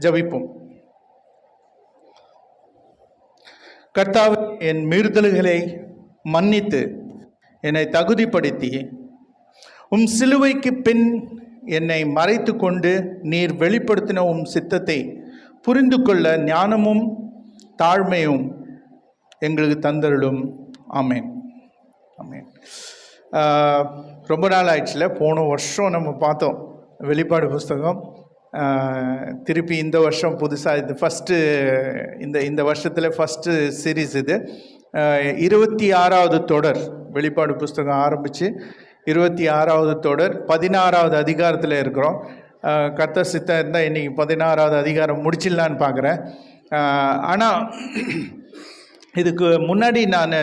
ஜெபிப்போம். கர்த்தாவே, என் மீறுதல்களை மன்னித்து என்னை தகுதிப்படுத்தி சிலுவைக்கு பின் என்னை மறைத்து கொண்டு நீர் வெளிப்படுத்தின சித்தத்தை புரிந்து கொள்ள ஞானமும் தாழ்மையும் எங்களுக்கு தந்தருளும். ஆமேன். ஆமேன். ரொம்ப நாள் ஆயிடுச்சுல, போன வருஷம் நம்ம பார்த்தோம் வெளிப்பாடு புஸ்தகம். திருப்பி இந்த வருஷம் புதுசாக இது ஃபஸ்ட்டு இந்த வருஷத்தில் ஃபஸ்ட்டு சீரீஸ் இது. 26வது தொடர் வெளிப்பாடு புஸ்தகம் ஆரம்பித்து 26வது தொடர் 16வது அதிகாரத்தில் இருக்கிறோம். கர்த்தர் சித்தம் இருந்தால் இன்றைக்கி 16வது அதிகாரம் முடிச்சிடலான்னு பார்க்குறேன். ஆனால் இதுக்கு முன்னாடி நான்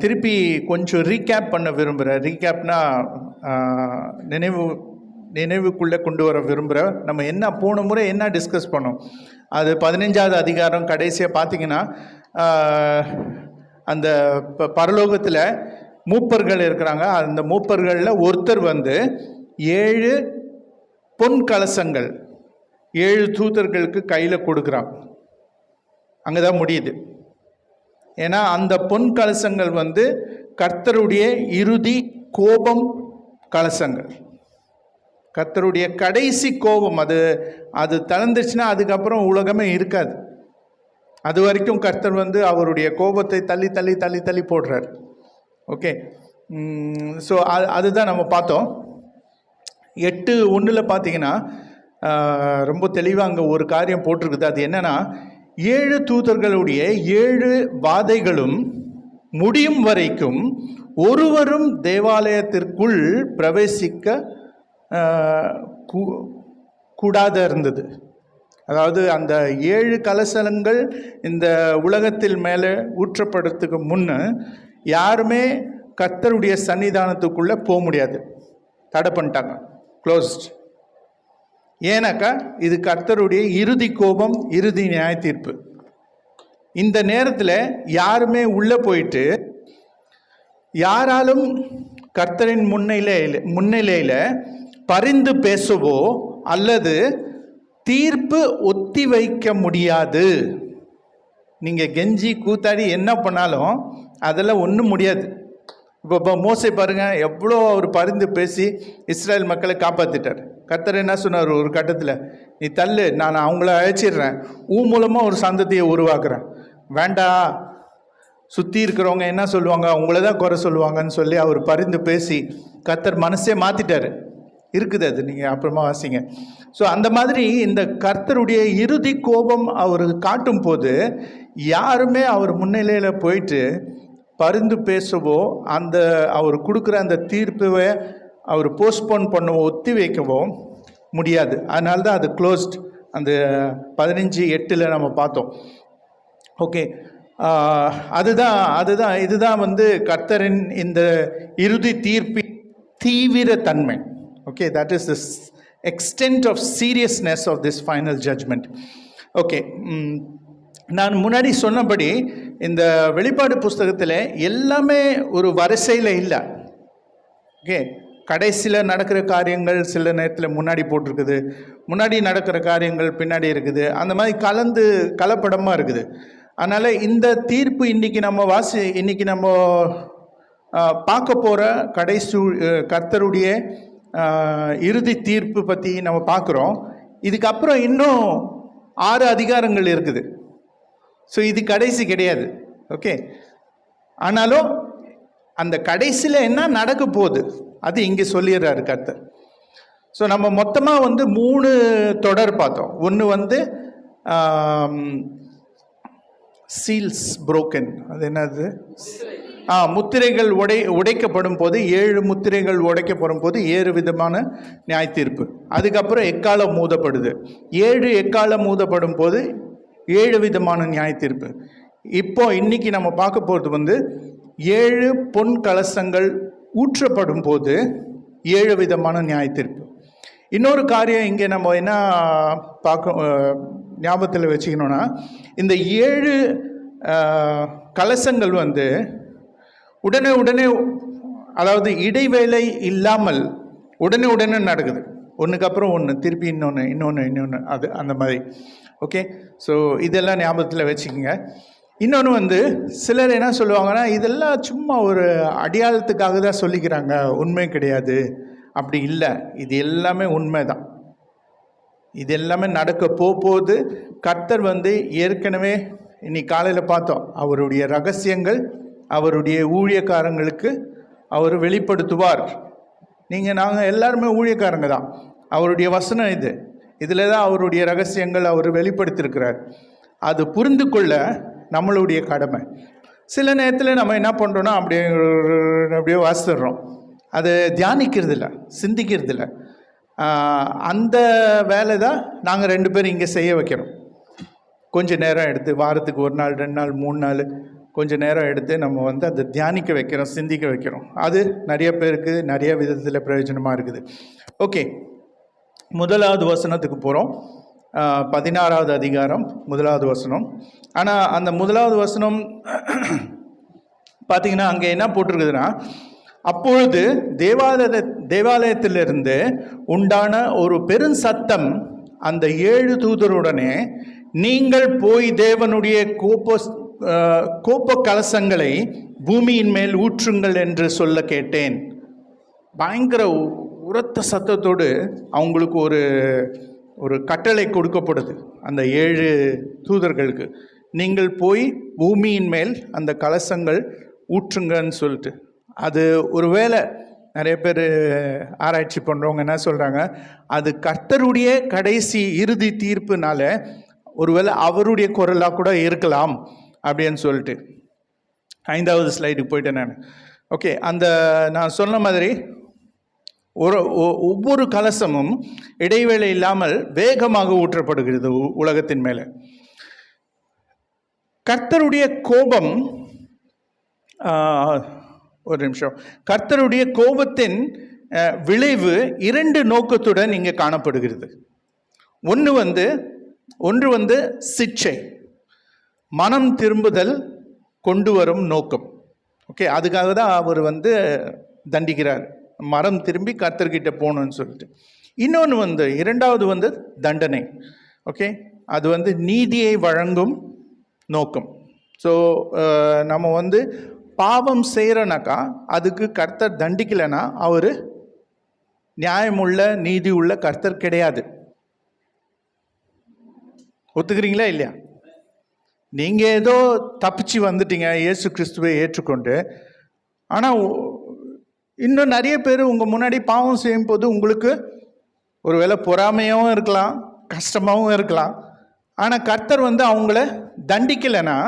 திருப்பி ரீகேப் பண்ண விரும்புகிறேன். ரீகேப்னா நினைவுக்குள்ளே கொண்டு வர விரும்புகிறேன். நம்ம என்ன போன முறை என்ன டிஸ்கஸ் பண்ணோம், அது 15வது அதிகாரம் கடைசியாக பார்த்திங்கன்னா, அந்த பரலோகத்தில் மூப்பர்கள் இருக்கிறாங்க. அந்த மூப்பர்களில் ஒருத்தர் 7 பொன் கலசங்கள் 7 தூதர்களுக்கு கையில் கொடுக்குறான். அங்கே தான் முடியுது. ஏன்னா அந்த பொன் கலசங்கள் கர்த்தருடைய இறுதி கோபம் கலசங்கள், கர்த்தருடைய கடைசி கோபம். அது தளர்ந்துச்சுன்னா அதுக்கப்புறம் உலகமே இருக்காது. அது வரைக்கும் கர்த்தர் அவருடைய கோபத்தை தள்ளி தள்ளி தள்ளி தள்ளி போடுறார். ஓகே, ஸோ அதுதான் நம்ம பார்த்தோம். 8:1 பார்த்தீங்கன்னா ரொம்ப தெளிவாக அங்கே ஒரு காரியம் போட்டிருக்குது. அது என்னன்னா, 7 தூதர்களுடைய 7 வாதைகளும் முடியும் வரைக்கும் ஒருவரும் தேவாலயத்திற்குள் பிரவேசிக்க கூடாத இருந்தது. அதாவது அந்த 7 கலசங்கள் இந்த உலகத்தில் மேலே ஊற்றப்படுறதுக்கு முன்னே யாருமே கர்த்தருடைய சன்னிதானத்துக்குள்ளே போக முடியாது, தடை பண்ணிட்டாங்க, க்ளோஸ்ட். ஏன்னாக்கா இது கர்த்தருடைய இறுதி கோபம், இறுதி நியாய தீர்ப்பு. இந்த நேரத்தில் யாருமே உள்ளே போயிட்டு யாராலும் கர்த்தரின் முன்னிலையில் பரிந்து பேசவோ அல்லது தீர்ப்பு ஒத்தி வைக்க முடியாது. நீங்கள் கெஞ்சி கூத்தாடி என்ன பண்ணாலும் அதெல்லாம் ஒன்றும் முடியாது. இப்போ மோசே பாருங்கள், எவ்வளோ அவர் பரிந்து பேசி இஸ்ரேல் மக்களை காப்பாற்றிட்டார். கர்த்தர் என்ன சொன்னார் ஒரு கட்டத்தில், நீ தள்ளு, நான் அவங்கள அழைச்சிடுறேன், மூலமாக ஒரு சந்ததியை உருவாக்குறேன், வேண்டாம், சுற்றி இருக்கிறவங்க என்ன சொல்லுவாங்க, அவங்கள தான் குறை சொல்லுவாங்கன்னு சொல்லி அவர் பரிந்து பேசி கர்த்தர் மனசே மாற்றிட்டார். இருக்குது, அது நீங்கள் அப்புறமா வாசிங்க. ஸோ அந்த மாதிரி இந்த கர்த்தருடைய இறுதி கோபம் அவர் காட்டும் போது யாருமே அவர் முன்னிலையில் போயிட்டு பரிந்து பேசவோ அந்த அவர் கொடுக்குற அந்த தீர்ப்பை அவர் போஸ்ட்போன் பண்ணவோ ஒத்தி வைக்கவோ முடியாது. அதனால தான் அது க்ளோஸ்ட். அந்த 15:8 நம்ம பார்த்தோம். ஓகே, இதுதான் கர்த்தரின் இந்த இறுதி தீர்ப்பின் தீவிர தன்மை. Okay, that is the extent of seriousness of this final judgment. Okay, நான் முன்னாடி சொன்னபடி இந்த வெளிப்பாடு புஸ்தகத்தில் எல்லாமே ஒரு வரிசையில் இல்லை. ஓகே, கடைசியில் நடக்கிற காரியங்கள் சில நேரத்தில் முன்னாடி போட்டிருக்குது, முன்னாடி நடக்கிற காரியங்கள் பின்னாடி இருக்குது, அந்த மாதிரி கலப்படமாக இருக்குது. அதனால் இந்த தீர்ப்பு இன்றைக்கி நம்ம பார்க்க போகிற கடைசி கர்த்தருடைய இறுதி தீர்ப்பு பற்றி நம்ம பார்க்குறோம். இதுக்கப்புறம் இன்னும் 6 அதிகாரங்கள் இருக்குது. ஸோ இது கடைசி கிடையாது. ஓகே, ஆனாலும் அந்த கடைசியில் என்ன நடக்க போகுது அது இங்கே சொல்லிடுறாரு கர்த்தர். ஸோ நம்ம மொத்தமாக 3 தொடர் பார்த்தோம். ஒன்று சீல்ஸ் புரோக்கன், அது என்னது, முத்திரைகள் உடைக்கப்படும் போது 7 முத்திரைகள் உடைக்கப்படும் போது 7 விதமான நியாய தீர்ப்பு. அதுக்கப்புறம் எக்காலம் மூதப்படுது, 7 எக்காலம் மூதப்படும் போது 7 விதமான நியாய தீர்ப்பு. இப்போ இன்னைக்கு நம்ம பார்க்க போகிறது 7 பொன் கலசங்கள் ஊற்றப்படும் போது 7 விதமான நியாய தீர்ப்பு. இன்னொரு காரியம் இங்கே நம்ம என்ன ஞாபகத்தில் வச்சுக்கணும்னா, இந்த 7 கலசங்கள் உடனே அதாவது இடைவேளை இல்லாமல் உடனே நடக்குது. ஒன்றுக்கு அப்புறம் ஒன்று, திருப்பி இன்னொன்று, அது அந்த மாதிரி. ஓகே, ஸோ இதெல்லாம் ஞாபகத்தில் வச்சுக்கோங்க. இன்னொன்று வந்து சிலர் என்ன சொல்லுவாங்கன்னா, இதெல்லாம் சும்மா ஒரு அடையாளத்துக்காக தான் சொல்லிக்கிறாங்க, உண்மை கிடையாது. அப்படி இல்லை, இது எல்லாமே உண்மை தான். இது எல்லாமே நடக்க போகுது. கர்த்தர் வந்து ஏற்கனவே இன்னைக்கு காலையில் பார்த்தோம், அவருடைய ரகசியங்கள் அவருடைய ஊழியக்காரங்களுக்கு அவர் வெளிப்படுத்துவார். நாங்கள் எல்லாருமே ஊழியக்காரங்க தான். அவருடைய வசனம் இதில் தான் அவருடைய ரகசியங்கள் அவர் வெளிப்படுத்தியிருக்கிறார். அது புரிந்து கொள்ள நம்மளுடைய கடமை. சில நேரத்தில் நம்ம என்ன பண்ணுறோன்னா, அப்படியே வாசிடுறோம், அது தியானிக்கிறதில்ல, சிந்திக்கிறதில்ல. அந்த வேலை தான் நாங்கள் 2 பேரும் இங்கே செய்ய வைக்கிறோம். கொஞ்சம் நேரம் எடுத்து, வாரத்துக்கு 1 நாள் 2 நாள் 3 நாள் கொஞ்சம் நேரம் எடுத்து நம்ம வந்து அதை தியானிக்க வைக்கிறோம், சிந்திக்க வைக்கிறோம். அது நிறைய பேருக்கு நிறைய விதத்தில் பிரயோஜனமாக இருக்குது. ஓகே, 1வது வசனத்துக்கு போகிறோம். 16வது அதிகாரம் 1வது வசனம். ஆனால் அந்த 1வது வசனம் பார்த்தீங்கன்னா அங்கே என்ன போட்டிருக்குதுன்னா, அப்பொழுது தேவாலயத்திலிருந்து உண்டான ஒரு பெரும் சத்தம் அந்த 7 தூதருடனே, நீங்கள் போய் தேவனுடைய கோப கலசங்களை பூமியின் மேல் ஊற்றுங்கள் என்று சொல்ல கேட்டேன். பயங்கர உரத்த சத்தத்தோடு அவங்களுக்கு ஒரு கட்டளை கொடுக்கப்படுது அந்த 7 தூதர்களுக்கு. நீங்கள் போய் பூமியின் மேல் அந்த கலசங்கள் ஊற்றுங்கன்னு சொல்லிட்டு. அது ஒருவேளை நிறைய பேர் ஆராய்ச்சி பண்ணுறவங்க என்ன சொல்கிறாங்க, அது கர்த்தருடைய கடைசி இறுதி தீர்ப்புனால ஒருவேளை அவருடைய குரலாக கூட இருக்கலாம் அப்படின்னு சொல்லிட்டு. 5வது ஸ்லைடுக்கு போயிட்டேன் நான். ஓகே, அந்த நான் சொன்ன மாதிரி ஒவ்வொரு கலசமும் இடைவேளை இல்லாமல் வேகமாக ஊற்றப்படுகிறது உலகத்தின் மேலே. கர்த்தருடைய கோபம், ஒரு நிமிஷம், கர்த்தருடைய கோபத்தின் விளைவு 2 நோக்கத்துடன் இங்கே காணப்படுகிறது. ஒன்று வந்து சிட்சை, மனம் திரும்புதல் கொண்டு வரும் நோக்கம். ஓகே, அதுக்காக தான் அவர் வந்து தண்டிக்கிறார், மனம் திரும்பி கர்த்தர்கிட்ட போகணும்னு சொல்லிட்டு. இன்னொன்று 2வது வந்து தண்டனை. ஓகே, அது வந்து நீதியை வழங்கும் நோக்கம். ஸோ நம்ம வந்து பாவம் செய்கிறனாக்கா அதுக்கு கர்த்தர் தண்டிக்கலைன்னா அவர் நியாயமுள்ள நீதி உள்ள கர்த்தர் கிடையாது. ஒத்துக்கிறீங்களா இல்லையா? நீங்கள் ஏதோ தப்பிச்சு வந்துட்டீங்க இயேசு கிறிஸ்துவை ஏற்றுக்கொண்டு. ஆனால் இன்னும் நிறைய பேர் உங்கள் முன்னாடி பாவம் செய்யும் போது உங்களுக்கு ஒரு வேளை பொறாமையாகவும் இருக்கலாம், கஷ்டமாகவும் இருக்கலாம். ஆனால் கர்த்தர் வந்து அவங்கள தண்டிக்கலைன்னா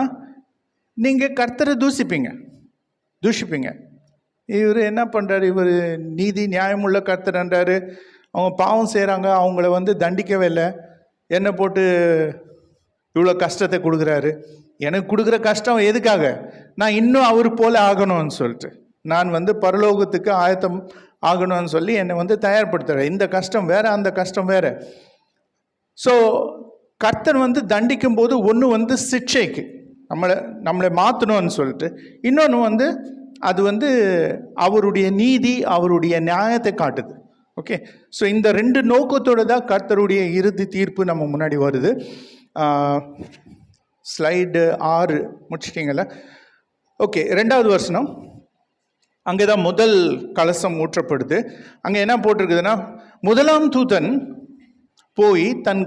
நீங்கள் கர்த்தரை தூஷிப்பீங்க. இவர் என்ன பண்ணுறாரு, இவர் நீதி நியாயமுள்ள கர்த்தர்ன்றாரு, அவங்க பாவம் செய்கிறாங்க, அவங்கள வந்து தண்டிக்கவே இல்லை, என்னை போட்டு இவ்வளோ கஷ்டத்தை கொடுக்குறாரு. எனக்கு கொடுக்குற கஷ்டம் எதுக்காக? நான் இன்னும் அவர் போல் ஆகணும்னு சொல்லிட்டு, நான் வந்து பரலோகத்துக்கு ஆயத்தம் ஆகணும்னு சொல்லி என்னை வந்து தயார்படுத்துகிறேன். இந்த கஷ்டம் வேறு, அந்த கஷ்டம் வேறு. ஸோ கர்த்தர் வந்து தண்டிக்கும் போது ஒன்று வந்து சிட்சைக்கு நம்மளை மாற்றணும்னு சொல்லிட்டு, இன்னொன்று வந்து அது வந்து அவருடைய நீதி, அவருடைய நியாயத்தை காட்டுது. ஓகே, ஸோ இந்த 2 நோக்கத்தோடு தான் கர்த்தருடைய இறுதி தீர்ப்பு நம்ம முன்னாடி வருது. ஸ்லைடு 6 முடிச்சிட்டிங்கள? ஓகே, 2வது வசனம். அங்கே தான் முதல் கலசம் ஊற்றப்படுது. அங்கே என்ன போட்டிருக்குதுன்னா, 1ஆம் தூதன் போய் தன்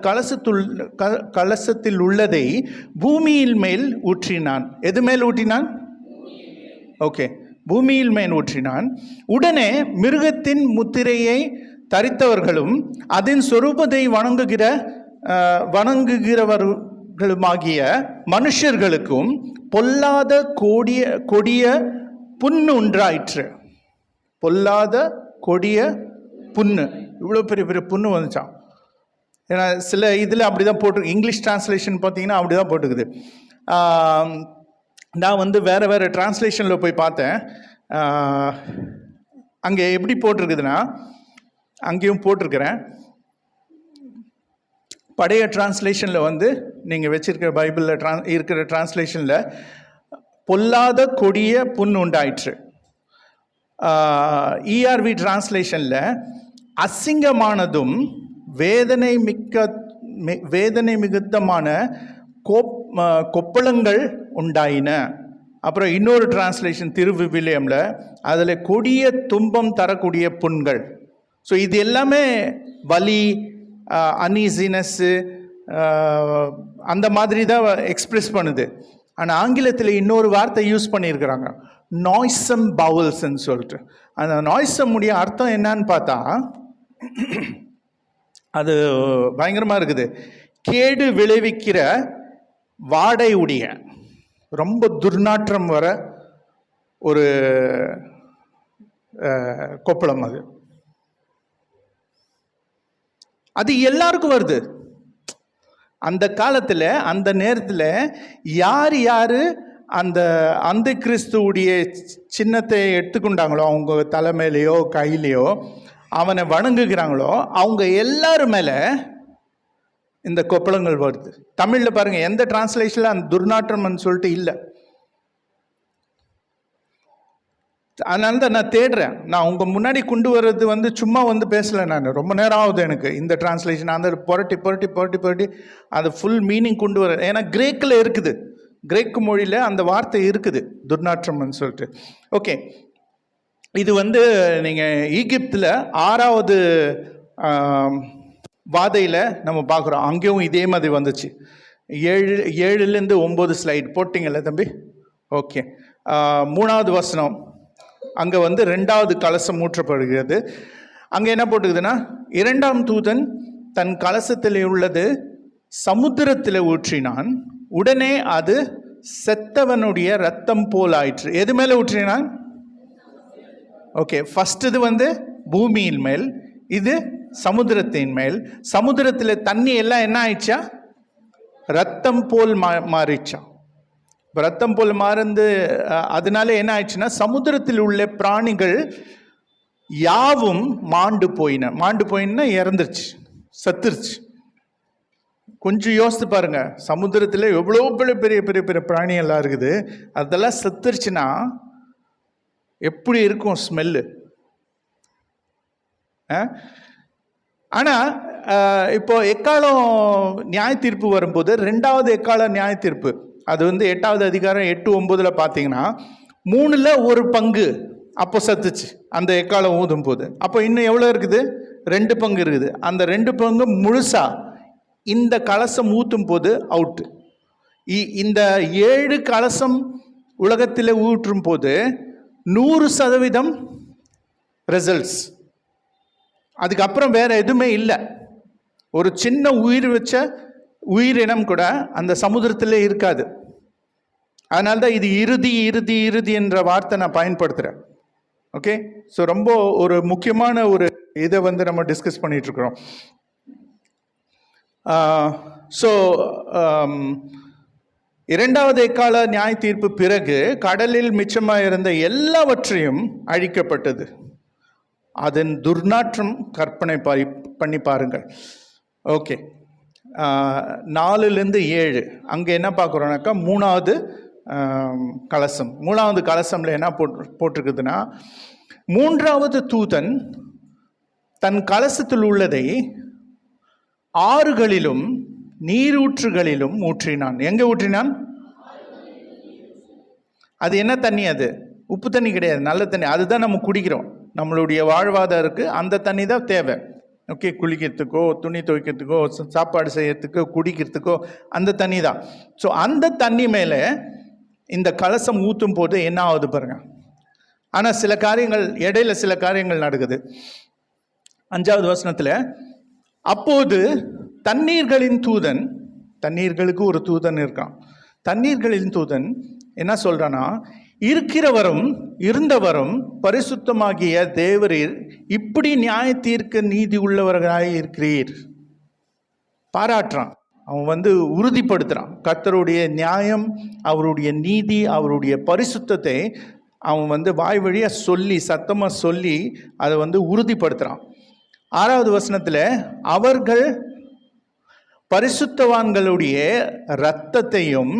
கலசத்தில் உள்ளதை பூமியில் மேல் ஊற்றினான். எது மேல் ஊற்றினான்? ஓகே, பூமியில் மேல் ஊற்றினான். உடனே மிருகத்தின் முத்திரையை தரித்தவர்களும் அதன் சொரூபத்தை வணங்குகிறவர்களுமாகிய மனுஷர்களுக்கும் பொல்லாத கொடிய புண்ணு உண்டாயிற்று. பொல்லாத கொடிய புண்ணு, இவ்வளோ பெரிய பெரிய புண்ணு வந்துச்சான். ஏன்னா சில இதில் அப்படி தான் போட்டிருக்கு, இங்கிலீஷ் டிரான்ஸ்லேஷன் பார்த்தீங்கன்னா அப்படி தான் போட்டுக்குது. நான் வந்து வேறு டிரான்ஸ்லேஷனில் போய் பார்த்தேன். அங்கே எப்படி போட்டிருக்குதுன்னா, அங்கேயும் போட்டிருக்கிறேன், பழைய டிரான்ஸ்லேஷனில் வந்து நீங்கள் வச்சிருக்கிற பைபிளில் இருக்கிற டிரான்ஸ்லேஷனில் பொல்லாத கொடிய புண் உண்டாயிற்று. ERV டிரான்ஸ்லேஷனில் அசிங்கமானதும் வேதனை மிகுத்தமான கொப்பளங்கள் உண்டாயின. அப்புறம் இன்னொரு டிரான்ஸ்லேஷன் திருவிவிலியமில் அதில் கொடிய துன்பம் தரக்கூடிய புண்கள். ஸோ இது எல்லாமே வலி, அன்ஈசினஸ்ஸு, அந்த மாதிரி தான் எக்ஸ்பிரஸ் பண்ணுது. ஆனால் ஆங்கிலத்தில் இன்னொரு வார்த்தை யூஸ் பண்ணியிருக்கிறாங்க, நாய்ஸம் பவுல்ஸ்ன்னு சொல்லிட்டு. அந்த நாய்ஸம் உடைய அர்த்தம் என்னன்னு பார்த்தா அது பயங்கரமாக இருக்குது. கேடு விளைவிக்கிற வாடை உடைய, ரொம்ப துர்நாற்றம் வர ஒரு கொப்பளம். அது எல்லாருக்கும் வருது. அந்த காலத்தில், அந்த நேரத்தில் யார் அந்த கிறிஸ்துவுடைய சின்னத்தை எடுத்துக்கொண்டாங்களோ, அவங்க தலைமையிலையோ கையிலையோ அவனை வணங்குகிறாங்களோ, அவங்க எல்லாரும் மேலே இந்த கொப்பளங்கள் வருது. தமிழில் பாருங்கள், எந்த டிரான்ஸ்லேஷனில் அந்த துர்நாற்றம்னு சொல்லிட்டு இல்லை. அதனால தான் நான் தேடுறேன். நான் உங்கள் முன்னாடி கொண்டு வர்றது சும்மா பேசலை. நான் ரொம்ப நேரம் ஆகுது எனக்கு இந்த டிரான்ஸ்லேஷன் அந்த புரட்டி அது ஃபுல் மீனிங் கொண்டு வர. ஏன்னா கிரேக்கில் இருக்குது, கிரேக்கு மொழியில் அந்த வார்த்தை இருக்குது, துர்நாற்றம்னு சொல்லிட்டு. ஓகே, இது நீங்கள் ஈகிப்தில் 6வது வாதையில் நம்ம பார்க்குறோம். அங்கேயும் இதே மாதிரி வந்துச்சு. 7லேருந்து 9 ஸ்லைட் போட்டிங்கல்ல தம்பி? ஓகே, 3வது வசனம். அங்கே 2வது கலசம் ஊற்றப்படுகிறது. அங்கே என்ன போட்டுக்குதுன்னா, 2ஆம் தூதன் தன் கலசத்தில் உள்ளது சமுத்திரத்தில் ஊற்றினான், உடனே அது செத்தவனுடைய ரத்தம் போல் ஆயிற்று. எது மேலே ஊற்றினான்? ஓகே, ஃபர்ஸ்ட் இது பூமியின் மேல், இது சமுத்திரத்தின் மேல். சமுத்திரத்தில் தண்ணி எல்லாம் என்ன ஆயிடுச்சா? ரத்தம் போல் மாறிச்சா. ரத்தம் போல் மாறந்து அதனால என்ன ஆயிடுச்சுன்னா, சமுத்திரத்தில் உள்ள பிராணிகள் யாவும் மாண்டு போயின, இறந்துருச்சு, செத்துருச்சு. கொஞ்சம் யோசித்து பாருங்க, சமுத்திரத்தில் எவ்வளோ பெரிய பெரிய பெரிய பிராணி எல்லாம் இருக்குது, அதெல்லாம் செத்துருச்சுன்னா எப்படி இருக்கும் ஸ்மெல்லு? ஆனால் இப்போ எக்காலம் நியாய தீர்ப்பு வரும்போது, 2வது எக்கால நியாய தீர்ப்பு, அது 8வது அதிகாரம் 8-9 பார்த்தீங்கன்னா 3ல் 1 பங்கு அப்போ சத்துச்சு அந்த எக்காலம் ஊதும் போது. அப்போ இன்னும் எவ்வளோ இருக்குது? 2 பங்கு இருக்குது. அந்த 2 பங்கு முழுசா இந்த கலசம் ஊற்றும் போது அவுட்டு. இந்த 7 கலசம் உலகத்தில் ஊற்றும் போது 100% ரிசல்ட்ஸ். அதுக்கப்புறம் வேற எதுவுமே இல்லை. ஒரு சின்ன உயிரினம் கூட அந்த சமுத்திரத்தில் இருக்காது. அதனால்தான் இது இறுதி என்ற வார்த்தை நான் பயன்படுத்துகிறேன். ஓகே, ஸோ ரொம்ப ஒரு முக்கியமான ஒரு இதை நம்ம டிஸ்கஸ் பண்ணிட்டு இருக்கிறோம். ஸோ 2வது எக்கால நியாய தீர்ப்பு பிறகு கடலில் மிச்சமாக இருந்த எல்லாவற்றையும் அழிக்கப்பட்டது. அதன் துர்நாற்றம் கற்பனை பண்ணி பாருங்கள். ஓகே, 4லேருந்து 7 அங்கே என்ன பார்க்குறோன்னாக்கா 3வது கலசம். 3வது கலசம்ல என்ன போட்டிருக்குதுன்னா, 3வது தூதன் தன் கலசத்தில் உள்ளதை ஆறுகளிலும் நீரூற்றுகளிலும் ஊற்றினான். எங்கே ஊற்றினான்? அது என்ன தண்ணி? அது உப்பு தண்ணி கிடையாது, நல்ல தண்ணி. அதுதான் நம்ம குடிக்கிறோம். நம்மளுடைய வாழ்வாதாரத்துக்கு அந்த தண்ணி தான் தேவை. ஓகே, குளிக்கிறதுக்கோ, துணி துவைக்கிறதுக்கோ, சாப்பாடு செய்யறதுக்கோ, குடிக்கிறதுக்கோ அந்த தண்ணி தான். ஸோ அந்த தண்ணி மேலே இந்த கலசம் ஊற்றும் போது என்ன ஆகுது பாருங்க. ஆனால் இடையில சில காரியங்கள் நடக்குது. 5வது வசனத்தில், அப்போது தண்ணீர்களின் தூதன், தண்ணீர்களுக்கு ஒரு தூதன் இருக்கான், தண்ணீர்களின் தூதன் என்ன சொல்றானா, இருக்கிறவரும் இருந்தவரும் பரிசுத்தமாகிய தேவரீர் இப்படி நியாய தீர்க்க நீதி உள்ளவர்களாக இருக்கிறீர். பாராட்டுறான். அவன் உறுதிப்படுத்துறான் கர்த்தருடைய நியாயம், அவருடைய நீதி, அவருடைய பரிசுத்தத்தை அவன் வாய் வழியாக சொல்லி, சத்தமாக சொல்லி அதை உறுதிப்படுத்துகிறான். 6வது வசனத்தில், அவர்கள் பரிசுத்தவான்களுடைய இரத்தத்தையும்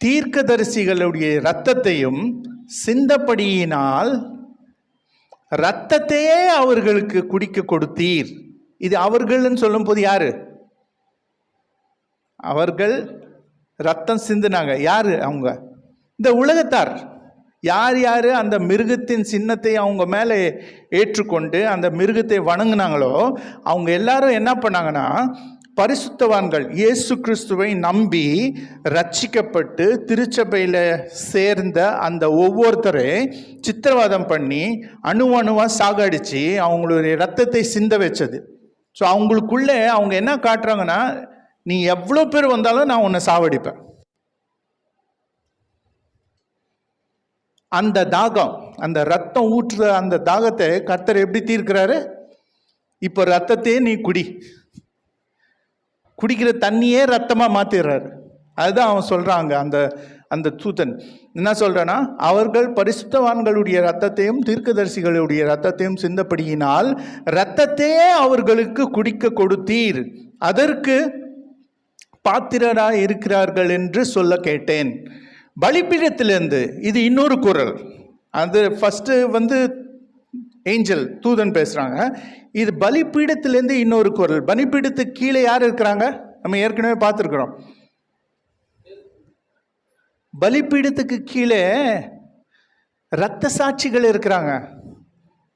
தீர்க்கதரிசிகளுடைய இரத்தத்தையும் சிந்தப்படியினால் இரத்தத்தையே அவர்களுக்கு குடிக்க கொடுத்தீர். இது அவர்கள்னு சொல்லும் போது யாரு? அவர்கள் ரத்தம் சிந்தினாங்க. யாரு அவங்க? இந்த உலகத்தார். யார் யார் அந்த மிருகத்தின் சின்னத்தை அவங்க மேலே ஏற்றுக்கொண்டு அந்த மிருகத்தை வணங்கினாங்களோ அவங்க எல்லாரும் என்ன பண்ணாங்கன்னா, பரிசுத்தவான்கள் இயேசு கிறிஸ்துவை நம்பி ரட்சிக்கப்பட்டு திருச்சபையில் சேர்ந்த அந்த ஒவ்வொருத்தரை சித்திரவாதம் பண்ணி அணுவாக சாகடிச்சு அவங்களுடைய ரத்தத்தை சிந்த வச்சது. ஸோ அவங்களுக்குள்ளே அவங்க என்ன காட்டுறாங்கன்னா, நீ எவ்வளோ பேர் வந்தாலும் நான் உன்னை சாவடிப்பேன். அந்த தாகம், அந்த ரத்தம் ஊற்றுற அந்த தாகத்தை கர்த்தர் எப்படி தீர்க்கிறாரு? இப்போ ரத்தத்தையே நீ குடிக்கிற தண்ணியே ரத்தமாக மாற்றிடுறாரு. அதுதான் அவன் சொல்கிறாங்க. அந்த தூதன் என்ன சொல்கிறான்னா, அவர்கள் பரிசுத்தவான்களுடைய ரத்தத்தையும் தீர்க்கதரிசிகளுடைய ரத்தத்தையும் சிந்தப்படியினால் இரத்தத்தையே அவர்களுக்கு குடிக்க கொடுத்தீர், அதற்கு பாத்திரராய் இருக்கிறார்கள் என்று சொல்ல கேட்டேன். பலிபீடத்திலிருந்து, இது இன்னொரு குரல். அது ஃபஸ்ட்டு ஏஞ்சல் தூதன் பேசுகிறாங்க. இது பலிபீடத்திலேருந்து இன்னொரு குரல். பலிபீடத்துக்கு கீழே யார் இருக்கிறாங்க? நம்ம ஏற்கனவே பார்த்துருக்குறோம். பலிபீடத்துக்கு கீழே இரத்த சாட்சிகள் இருக்கிறாங்க.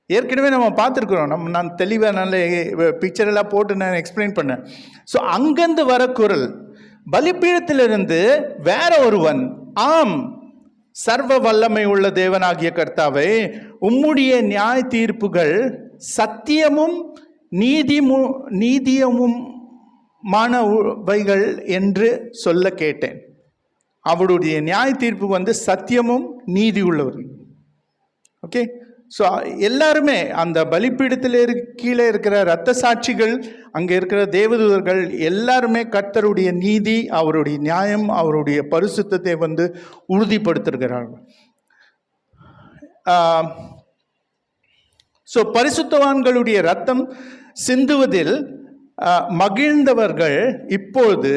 ஏற்கனவே நம்ம பார்த்துருக்குறோம். நான் தெளிவாக நல்ல பிக்சரெல்லாம் போட்டு நான் எக்ஸ்பிளைன் பண்ணேன். ஸோ அங்கேருந்து வர குரல், பலிபீடத்திலிருந்து வேற ஒருவன், ஆம் சர்வ வல்லமை உள்ள தேவனாகிய கர்த்தாவே, உம்முடைய நியாய தீர்ப்புகள் சத்தியமும் நீதியமுமானவைகள் என்று சொல்ல கேட்டேன். அவருடைய நியாய தீர்ப்பு சத்தியமும் நீதி உள்ளவர். ஓகே, ஸோ எல்லாருமே அந்த பலிப்பீடத்தில் கீழே இருக்கிற இரத்த சாட்சிகள், அங்கே இருக்கிற தேவதூதர்கள் எல்லாருமே கர்த்தருடைய நீதி, அவருடைய நியாயம், அவருடைய பரிசுத்தத்தை உறுதிப்படுத்துகிறார்கள். ஸோ பரிசுத்தவான்களுடைய ரத்தம் சிந்துவதில் மகிழ்ந்தவர்கள் இப்போது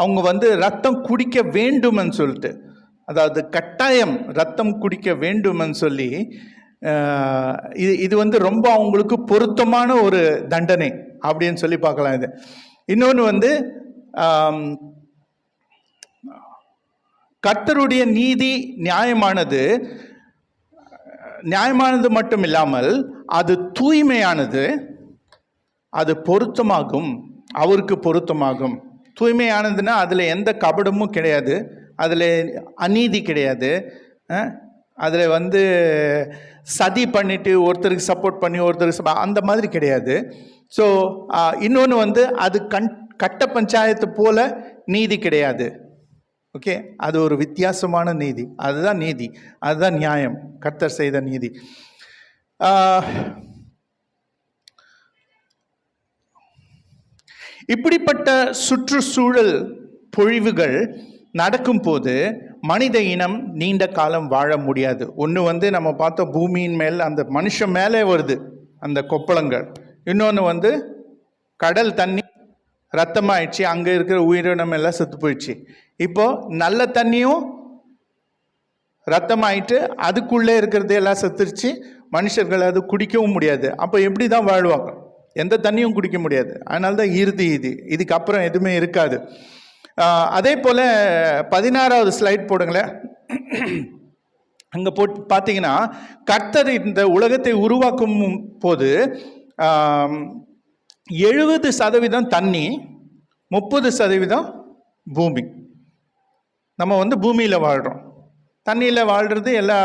அவங்க ரத்தம் குடிக்க வேண்டும்னு சொல்லிட்டு, அதாவது கட்டாயம் ரத்தம் குடிக்க வேண்டும்னு சொல்லி, இது ரொம்ப அவங்களுக்கு பொருத்தமான ஒரு தண்டனை அப்படின்னு சொல்லி பார்க்கலாம். இது இன்னொன்று கர்த்தருடைய நீதி நியாயமானது மட்டும் இல்லாமல் அது தூய்மையானது, அது பொருத்தமாகும், அவருக்கு பொருத்தமாகும். தூய்மையானதுன்னா அதில் எந்த கபடமும் கிடையாது, அதில் அநீதி கிடையாது, அதில் சதி பண்ணிட்டு ஒருத்தருக்கு சப்போர்ட் பண்ணி ஒருத்தருக்கு அந்த மாதிரி கிடையாது. ஸோ இன்னொன்று அது கட்ட பஞ்சாயத்து போல நீதி கிடையாது. ஓகே, அது ஒரு வித்தியாசமான நீதி. அதுதான் நீதி, அதுதான் நியாயம், கர்த்தர் செய்த நீதி. இப்படிப்பட்ட சுற்றுச்சூழல் பொழிவுகள் நடக்கும் போது மனித இனம் நீண்ட காலம் வாழ முடியாது. ஒன்று நம்ம பார்த்தோம், பூமியின் மேல் அந்த மனுஷன் மேலே வருது அந்த கொப்பளங்கள். இன்னொன்று கடல் தண்ணி ரத்தமாயிடுச்சு, அங்கே இருக்கிற உயிரினம் எல்லாம் செத்து போயிடுச்சு. இப்போது நல்ல தண்ணியும் ரத்தமாயிட்டு அதுக்குள்ளே இருக்கிறது எல்லாம் செத்துருச்சு. மனுஷர்கள் அது குடிக்கவும் முடியாது. அப்போ எப்படி தான் வாழ்வாங்க? எந்த தண்ணியும் குடிக்க முடியாது. அதனால தான் இறுதி இதுக்கப்புறம் எதுவுமே இருக்காது. அதே போல் 16வது ஸ்லைட் போடுங்களேன். அங்கே போட்டு பார்த்தீங்கன்னா, கர்த்தர் இந்த உலகத்தை உருவாக்கும் போது 70% தண்ணி, 30% பூமி. நம்ம பூமியில் வாழ்கிறோம், தண்ணியில் வாழ்கிறது எல்லா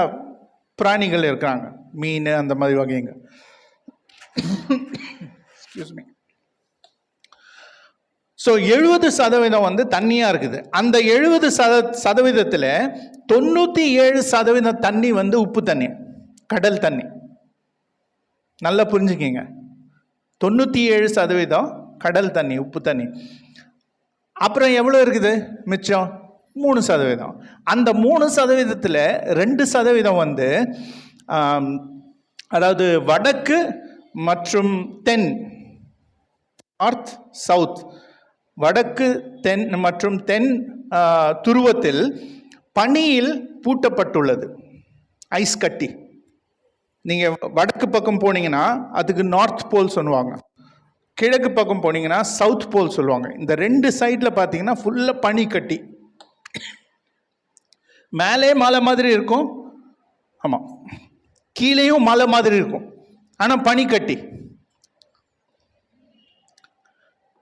பிராணிகள் இருக்கிறாங்க, மீன் அந்த மாதிரி வகைங்க. Excuse me. ஸோ 70% தண்ணியாக இருக்குது. அந்த 70%த்தில் 97% தண்ணி உப்பு தண்ணி, கடல் தண்ணி. நல்லா புரிஞ்சுக்கிங்க, 97% கடல் தண்ணி, உப்பு தண்ணி. அப்புறம் எவ்வளோ இருக்குது மிச்சம்? 3%. அந்த 3%த்தில் 2% அதாவது வடக்கு மற்றும் தென், நார்த் சவுத், வடக்கு தென் மற்றும் தென் துருவத்தில் பனியில் பூட்டப்பட்டுள்ளது. ஐஸ் கட்டி. நீங்கள் வடக்கு பக்கம் போனீங்கன்னா அதுக்கு நார்த் போல் சொல்லுவாங்க, கிழக்கு பக்கம் போனீங்கன்னா சவுத் போல் சொல்லுவாங்க. இந்த 2 சைடில் பார்த்தீங்கன்னா ஃபுல்லாக பனி கட்டி, மேலே மலை மாதிரி இருக்கும், ஆமாம், கீழேயும் மலை மாதிரி இருக்கும், ஆனால் பனி கட்டி.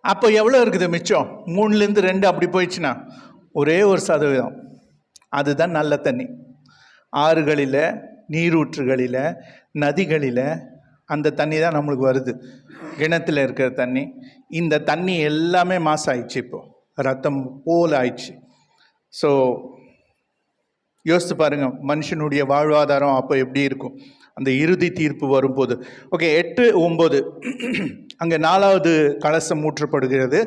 அப்போ எவ்வளோ இருக்குது மிச்சம்? 3லேருந்து 2 அப்படி போயிடுச்சுன்னா ஒரே 1%. அதுதான் நல்ல தண்ணி. ஆறுகளில், நீரூற்றுகளில், நதிகளில் அந்த தண்ணி தான் நம்மளுக்கு வருது, கிணத்துல இருக்கிற தண்ணி. இந்த தண்ணி எல்லாமே மாசாயிடுச்சு, இப்போது ரத்தம் போல் ஆயிடுச்சு. ஸோ யோசித்து பாருங்கள், மனுஷனுடைய வாழ்வாதாரம் அப்போ எப்படி இருக்கும் அந்த இறுதி தீர்ப்பு வரும்போது. ஓகே, 8-9 அங்கே 4வது கலசம் ஊற்றப்படுகிறது.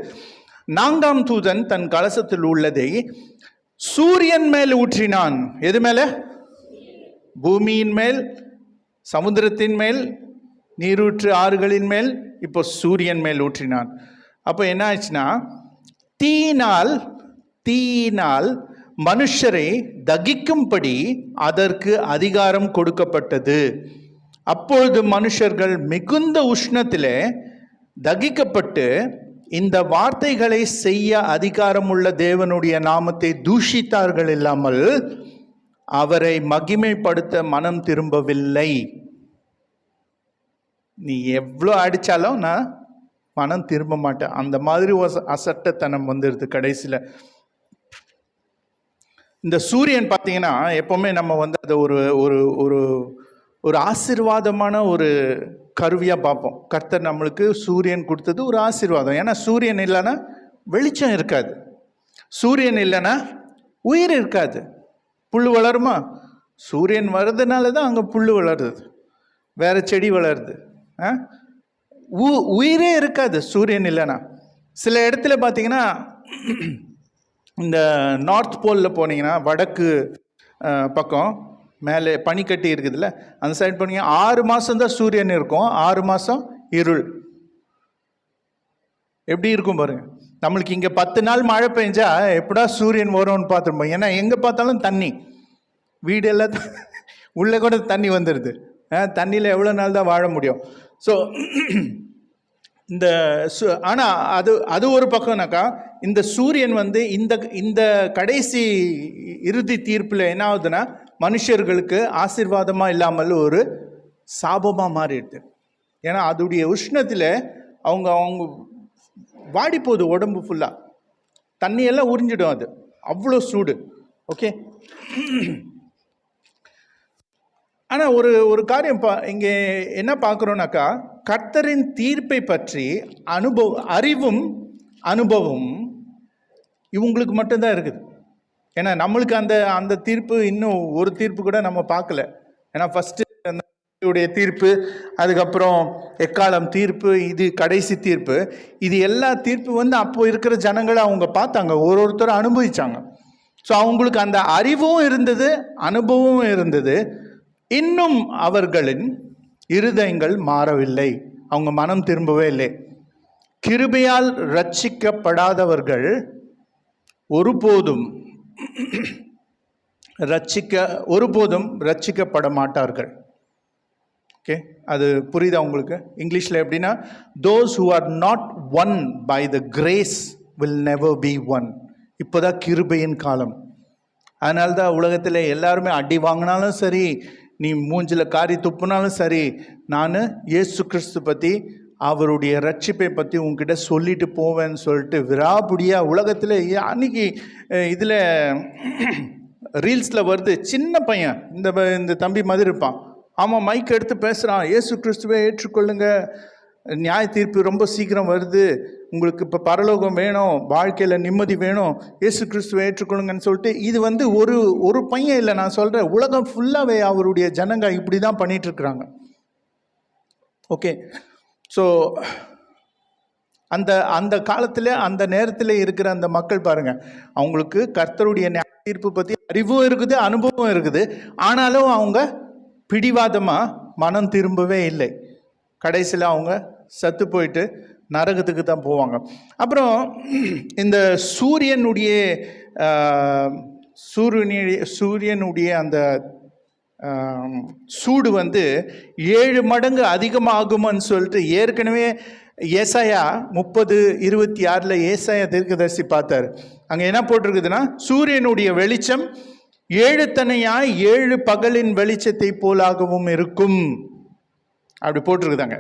4ஆம் தூதன் தன் கலசத்தில் உள்ளதை சூரியன் மேல் ஊற்றினான். எது மேலே? பூமியின் மேல், சமுத்திரத்தின் மேல், நீரூற்று ஆறுகளின் மேல், இப்போ சூரியன் மேல் ஊற்றினான். அப்போ என்ன ஆச்சுன்னா, தீயினால் மனுஷரை தகிக்கும்படி அதற்கு அதிகாரம் கொடுக்கப்பட்டது. அப்பொழுது மனுஷர்கள் மிகுந்த உஷ்ணத்திலே தகிக்கப்பட்டு இந்த வார்த்தைகளை செய்ய அதிகாரமுள்ள தேவனுடைய நாமத்தை தூஷித்தார்கள் இல்லாமல் அவரை மகிமைப்படுத்த மனம் திரும்பவில்லை. நீ எவ்வளோ அடித்தாலும் நான் மனம் திரும்ப மாட்டேன், அந்த மாதிரி அசட்டத்தனம் வந்துடுது கடைசியில். இந்த சூரியன் பார்த்தீங்கன்னா எப்போவுமே நம்ம வந்து அதை ஒரு ஒரு ஒரு ஒரு ஆசீர்வாதமான ஒரு கருவியாக பார்ப்போம். கர்த்தர் நம்மளுக்கு சூரியன் கொடுத்தது ஒரு ஆசீர்வாதம். ஏன்னா சூரியன் இல்லைன்னா வெளிச்சம் இருக்காது, சூரியன் இல்லைன்னா உயிர் இருக்காது. புல் வளருமா? சூரியன் வர்றதுனால தான் அங்கே புல் வளருது, வேறு செடி வளருது. உயிரே இருக்காது சூரியன் இல்லைன்னா. சில இடத்துல பார்த்தீங்கன்னா, இந்த நார்த் போலில் போனீங்கன்னா, வடக்கு பக்கம் மேலே பனிக்கட்டி இருக்குதுல்ல, அந்த சைடு போனீங்கன்னா 6 மாதம் தான் சூரியன் இருக்கும், 6 மாதம் இருள். எப்படி இருக்கும் பாருங்க. நம்மளுக்கு இங்கே 10 நாள் மழை பெஞ்சா எப்படா சூரியன் வரும்னு பார்த்துருப்போம். ஏன்னா எங்கே பார்த்தாலும் தண்ணி, வீடெல்லாம் உள்ளே கூட தண்ணி வந்துடுது. தண்ணியில் எவ்வளோ நாள் தான் வாழ முடியும்? ஸோ இந்த ஆனால் அது ஒரு பக்கம்னாக்கா, இந்த சூரியன் வந்து இந்த கடைசி இறுதி தீர்ப்பில் என்ன ஆகுதுன்னா, மனுஷர்களுக்கு ஆசீர்வாதமாக இல்லாமல் ஒரு சாபமாக மாறிடுது. ஏன்னா அதோடைய உஷ்ணத்தில் அவங்க வாடி போகுது உடம்பு ஃபுல்லாக, தண்ணியெல்லாம் உறிஞ்சிடும், அது அவ்வளோ சூடு. ஓகே, ஆனால் ஒரு காரியம் இங்கே என்ன பார்க்குறோன்னாக்கா, கர்த்தரின் தீர்ப்பை பற்றி அறிவும் அனுபவம் இவங்களுக்கு மட்டும்தான் இருக்குது. ஏன்னா நம்மளுக்கு அந்த தீர்ப்பு இன்னும் ஒரு தீர்ப்பு கூட நம்ம பார்க்கல. ஏன்னா ஃபஸ்ட்டு உடைய தீர்ப்பு, அதுக்கப்புறம் எக்காலம் தீர்ப்பு, இது கடைசி தீர்ப்பு. இது எல்லா தீர்ப்பு வந்து அப்போ இருக்கிற ஜனங்களை அவங்க பார்த்தாங்க, ஒருத்தர் அனுபவிச்சாங்க. ஸோ அவங்களுக்கு அந்த அறிவும் இருந்தது, அனுபவமும் இருந்தது. இன்னும் அவர்களின் இருதயங்கள் மாறவில்லை, அவங்க மனம் திரும்பவே இல்லை. கிருபையால் ரட்சிக்கப்படாதவர்கள் ஒருபோதும் ரட்சிக்கப்பட மாட்டார்கள். ஓகே, அது புரியுதா உங்களுக்கு? இங்கிலீஷில் எப்படின்னா, those who are not won by the grace will never be won. இப்போதான் கிருபையின் காலம். அதனால தான் உலகத்தில் எல்லாருமே அடி வாங்கினாலும் சரி, நீ மூஞ்சில் காரி துப்புனாலும் சரி, நான் இயேசு கிறிஸ்து பற்றி, அவருடைய ரட்சிப்பை பற்றி உங்ககிட்ட சொல்லிட்டு போவேன்னு சொல்லிட்டு விராபுடியாக உலகத்தில். அன்றைக்கி இதில் ரீல்ஸில் வருது, சின்ன பையன், இந்த தம்பி மாதிரி இருப்பான், ஆமாம், மைக் எடுத்து பேசுகிறான், இயேசு கிறிஸ்துவை ஏற்றுக்கொள்ளுங்க, நியாய தீர்ப்பு ரொம்ப சீக்கிரம் வருது, உங்களுக்கு இப்போ பரலோகம் வேணும், வாழ்க்கையில் நிம்மதி வேணும், இயேசு கிறிஸ்துவை ஏற்றுக்கொள்ளுங்கன்னு சொல்லிட்டு. இது வந்து ஒரு பையன் இல்லை, நான் சொல்கிறேன், உலகம் ஃபுல்லாகவே அவருடைய ஜனங்க இப்படி தான் பண்ணிகிட்ருக்குறாங்க. ஓகே, ஸோ அந்த காலத்தில் அந்த நேரத்தில் இருக்கிற அந்த மக்கள் பாருங்கள், அவங்களுக்கு கர்த்தருடைய நியாய தீர்ப்பு பற்றி அறிவும் இருக்குது, அனுபவம் இருக்குது. ஆனாலும் அவங்க பிடிவாதமாக மனம் திரும்பவே இல்லை. கடைசியில் அவங்க சத்து போயிட்டு நரகத்துக்கு தான் போவாங்க. அப்புறம் இந்த சூரியனுடைய அந்த சூடு வந்து 7 மடங்கு அதிகமாகும்னு சொல்லிட்டு ஏற்கனவே ஏசாயா 30:26 ஏசாயா தீர்க்கதரிசி பார்த்தார். அங்கே என்ன போட்டிருக்குதுன்னா, சூரியனுடைய வெளிச்சம் 7 தனையாய் 7 பகலின் வெளிச்சத்தை போலாகவும் இருக்கும் அப்படி போட்டிருக்குதாங்க.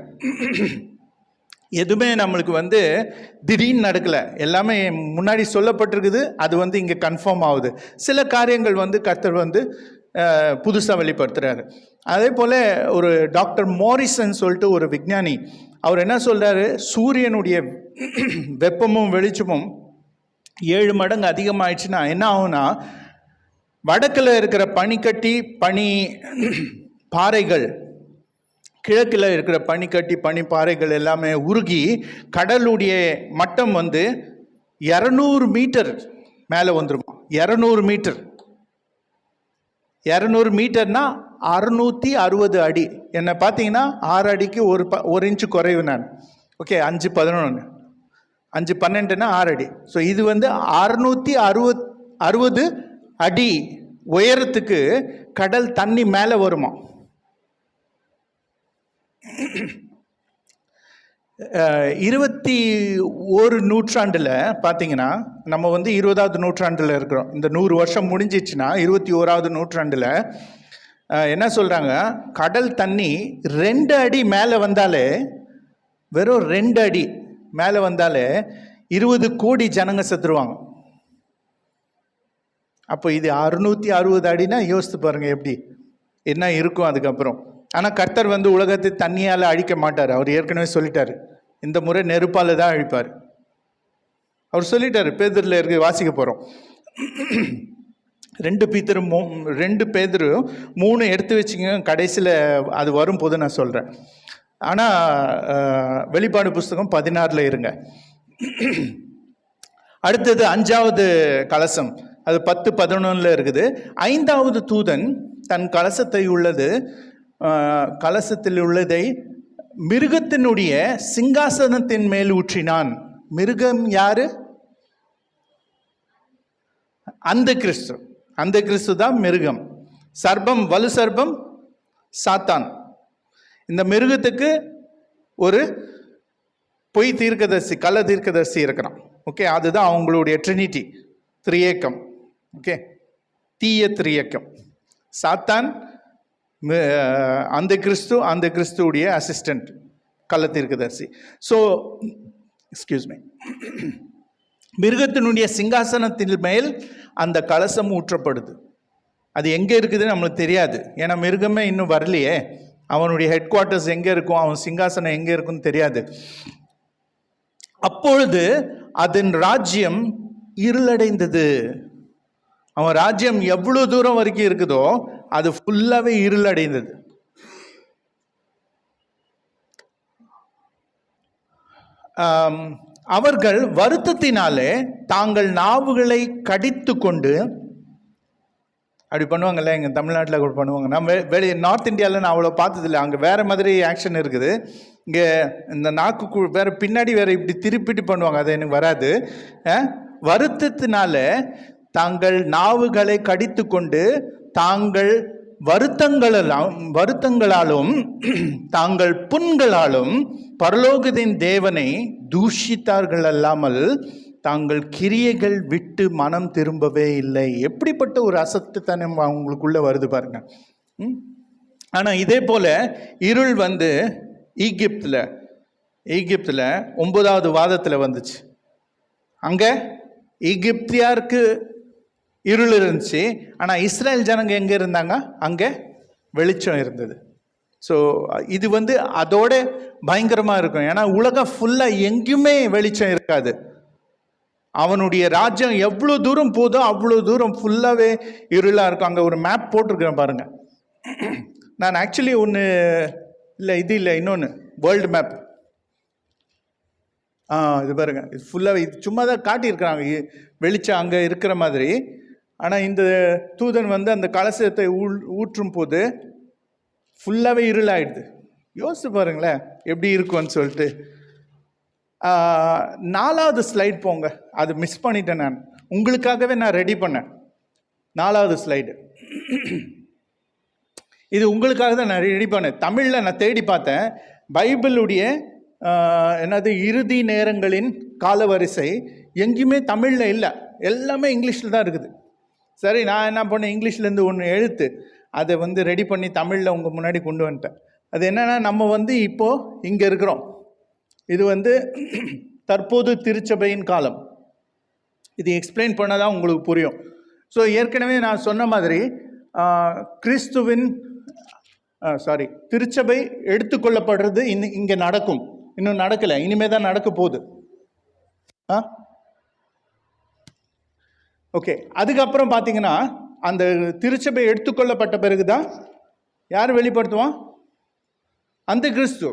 எதுவுமே நம்மளுக்கு வந்து திடீர்னு நடக்கலை, எல்லாமே முன்னாடி சொல்லப்பட்டிருக்குது. அது வந்து இங்கே கன்ஃபார்ம் ஆகுது. சில காரியங்கள் வந்து கர்த்தர் வந்து புதுசாக வெளிப்படுத்துகிறாரு. அதே போல் ஒரு டாக்டர் மோரிசன் சொல்லிட்டு ஒரு விஞ்ஞானி, அவர் என்ன சொல்கிறாரு, சூரியனுடைய வெப்பமும் வெளிச்சமும் 7 மடங்கு அதிகமாகிடுச்சுன்னா என்ன ஆகும்னா, வடக்கில் இருக்கிற பனிக்கட்டி பனி பாறைகள், கிழக்கில் இருக்கிற பனிக்கட்டி பனி பாறைகள் எல்லாமே உருகி கடலுடைய மட்டம் வந்து 200 மீட்டர் மேலே வந்துருமா. 200 மீட்டர் 200 மீட்டர்னா 660 அடி. என்னை பார்த்தீங்கன்னா 6 அடிக்கு 1 இன்ச்சு குறைவு நான். ஓகே, 5:11 5:12ன்னா 6 அடி. ஸோ இது வந்து 660 அடி உயரத்துக்கு கடல் தண்ணி மேலே வருமா. 21 நூற்றாண்டில் பார்த்தீங்கன்னா, நம்ம வந்து 20வது நூற்றாண்டில் இருக்கிறோம். இந்த 100 வருஷம் முடிஞ்சிச்சுன்னா 21வது நூற்றாண்டில் என்ன சொல்கிறாங்க, கடல் தண்ணி 2 அடி மேலே வந்தாலே, வெறும் 2 அடி மேலே வந்தாலே 20 கோடி ஜனங்க செத்துருவாங்க. அப்போ இது 660 அடினா யோசித்து பாருங்கள் எப்படி என்ன இருக்கும் அதுக்கப்புறம். ஆனால் கர்த்தர் வந்து உலகத்தை தண்ணியால் அழிக்க மாட்டார். அவர் ஏற்கனவே சொல்லிட்டார், இந்த முறை நெருப்பால் தான் அழிப்பார். அவர் சொல்லிட்டார். பேதுருல இருக்கு, வாசிக்க போகிறோம். 2 பேதுரு 3 எடுத்து வச்சுங்க, கடைசியில் அது வரும்போது நான் சொல்கிறேன். ஆனால் வெளிப்பாடு புஸ்தகம் 16 இருங்க. அடுத்தது 5வது கலசம், அது 10:11 இருக்குது. 5வது தூதன் தன் கலசத்தில் உள்ளதை மிருகத்தினுடைய சிங்காசனத்தின் மேல் ஊற்றினான். மிருகம் யாரு? அந்த கிறிஸ்து தான் மிருகம். சர்ப்பம், வலு சர்ப்பம் சாத்தான். இந்த மிருகத்துக்கு ஒரு பொய் தீர்க்கதரிசி, கள்ள தீர்க்கதரிசி இருக்கிறான். ஓகே, அதுதான் அவங்களுடைய ட்ரினிட்டி, திரியேக்கம். ஓகே, தீய திரியேக்கம். சாத்தான் அந்த கிறிஸ்துவுடைய அசிஸ்டன்ட், கள்ள தீர்க்கதரிசி. ஸோ எக்ஸ்கியூஸ் மீ, மிருகத்தினுடைய சிங்காசனத்தின் மேல் அந்த கலசம் ஊற்றப்படுது. அது எங்கே இருக்குதுன்னு நம்மளுக்கு தெரியாது, ஏன்னா மிருகமே இன்னும் வரலையே. அவனுடைய ஹெட் குவார்ட்டர்ஸ் எங்கே இருக்கும், அவன் சிங்காசனம் எங்கே இருக்குன்னு தெரியாது. அப்பொழுது அதன் ராஜ்யம் இருளடைந்தது. அவன் ராஜ்யம் எவ்வளோ தூரம் வரைக்கும் இருக்குதோ அது ஃபுல்லாகவே இருளடைந்தது. அவர்கள் வருத்தத்தினாலே தாங்கள் நாவுகளை கடித்து கொண்டு, அப்படி பண்ணுவாங்கல்ல, எங்கள் தமிழ்நாட்டில் கூட பண்ணுவாங்க. நம்ம நார்த் இந்தியாவில் நான் அவ்வளோ பார்த்ததில்லை, அங்கே வேறு மாதிரி ஆக்ஷன் இருக்குது. இங்கே இந்த நாக்கு வேறு பின்னாடி வேறு இப்படி திருப்பிட்டு பண்ணுவாங்க, அது எனக்கு வராது. வருத்தத்தினால தாங்கள் நாவுகளை கடித்து கொண்டு தாங்கள் வருத்தங்களாலும் தாங்கள் புண்களாலும் பரலோகத்தின் தேவனை தூஷித்தார்கள் அல்லாமல் தாங்கள் கிரியைகள் விட்டு மனம் திரும்பவே இல்லை. எப்படிப்பட்ட ஒரு அசட்டுத்தனம் அவங்களுக்குள்ள வருது பாருங்க. ஆனால் இதே போல இருள் வந்து ஈகிப்தில் 9வது வாதத்தில் வந்துச்சு. அங்கே ஈகிப்தியாருக்கு இருள் இருந்துச்சு, ஆனால் இஸ்ரேல் ஜனங்க எங்கே இருந்தாங்க, அங்கே வெளிச்சம் இருந்தது. ஸோ இது வந்து அதோட பயங்கரமாக இருக்கும். ஏன்னா உலகம் ஃபுல்லாக எங்கேயுமே வெளிச்சம் இருக்காது. அவனுடைய ராஜ்யம் எவ்வளோ தூரம் போதோ அவ்வளோ தூரம் ஃபுல்லாகவே இருளாக இருக்கும். அங்கே ஒரு மேப் போட்டிருக்கிறேன் பாருங்கள். நான் ஆக்சுவலி ஒன்று இல்லை இன்னொன்று வேர்ல்டு மேப். இது பாருங்க, இது ஃபுல்லாகவே இது சும்மா தான் காட்டியிருக்கிறாங்க வெளிச்சம் அங்கே இருக்கிற மாதிரி. ஆனால் இந்த தூதன் வந்து அந்த கலசத்தை ஊற்றும் போது ஃபுல்லாகவே இருளாயிடுது. யோசிச்சு பாருங்களேன் எப்படி இருக்கும்னு சொல்லிட்டு. 4வது ஸ்லைட் போங்க, அது மிஸ் பண்ணிட்டேன் நான், உங்களுக்காகவே நான் ரெடி பண்ணேன். 4வது ஸ்லைடு. இது உங்களுக்காக தான் நான் ரெடி பண்ணேன். தமிழில் நான் தேடி பார்த்தேன். பைபிளுடைய என்னது இறுதி நேரங்களின் காலவரிசை எங்கேயுமே தமிழில் இல்லை, எல்லாமே இங்கிலீஷில் தான் இருக்குது. சரி, நான் என்ன பண்ணேன், இங்கிலீஷ்லேருந்து ஒன்று எழுத்து அதை வந்து ரெடி பண்ணி தமிழில் உங்கள் முன்னாடி கொண்டு வந்துட்டேன். அது என்னென்னா, நம்ம வந்து இப்போது இங்கே இருக்கிறோம். இது வந்து தற்போது திருச்சபையின் காலம். இது எக்ஸ்பிளைன் பண்ணதான் உங்களுக்கு புரியும். ஸோ ஏற்கனவே நான் சொன்ன மாதிரி திருச்சபை எடுத்துக்கொள்ளப்படுறது இங்கே நடக்கும். இன்னும் நடக்கலை, இனிமே தான் நடக்க போகுது. ஓகே, அதுக்கப்புறம் பார்த்தீங்கன்னா அந்த திருச்சபை எடுத்துக்கொள்ளப்பட்ட பிறகுதான் யார் வெளிப்படுத்துவான்? அந்த கிறிஸ்து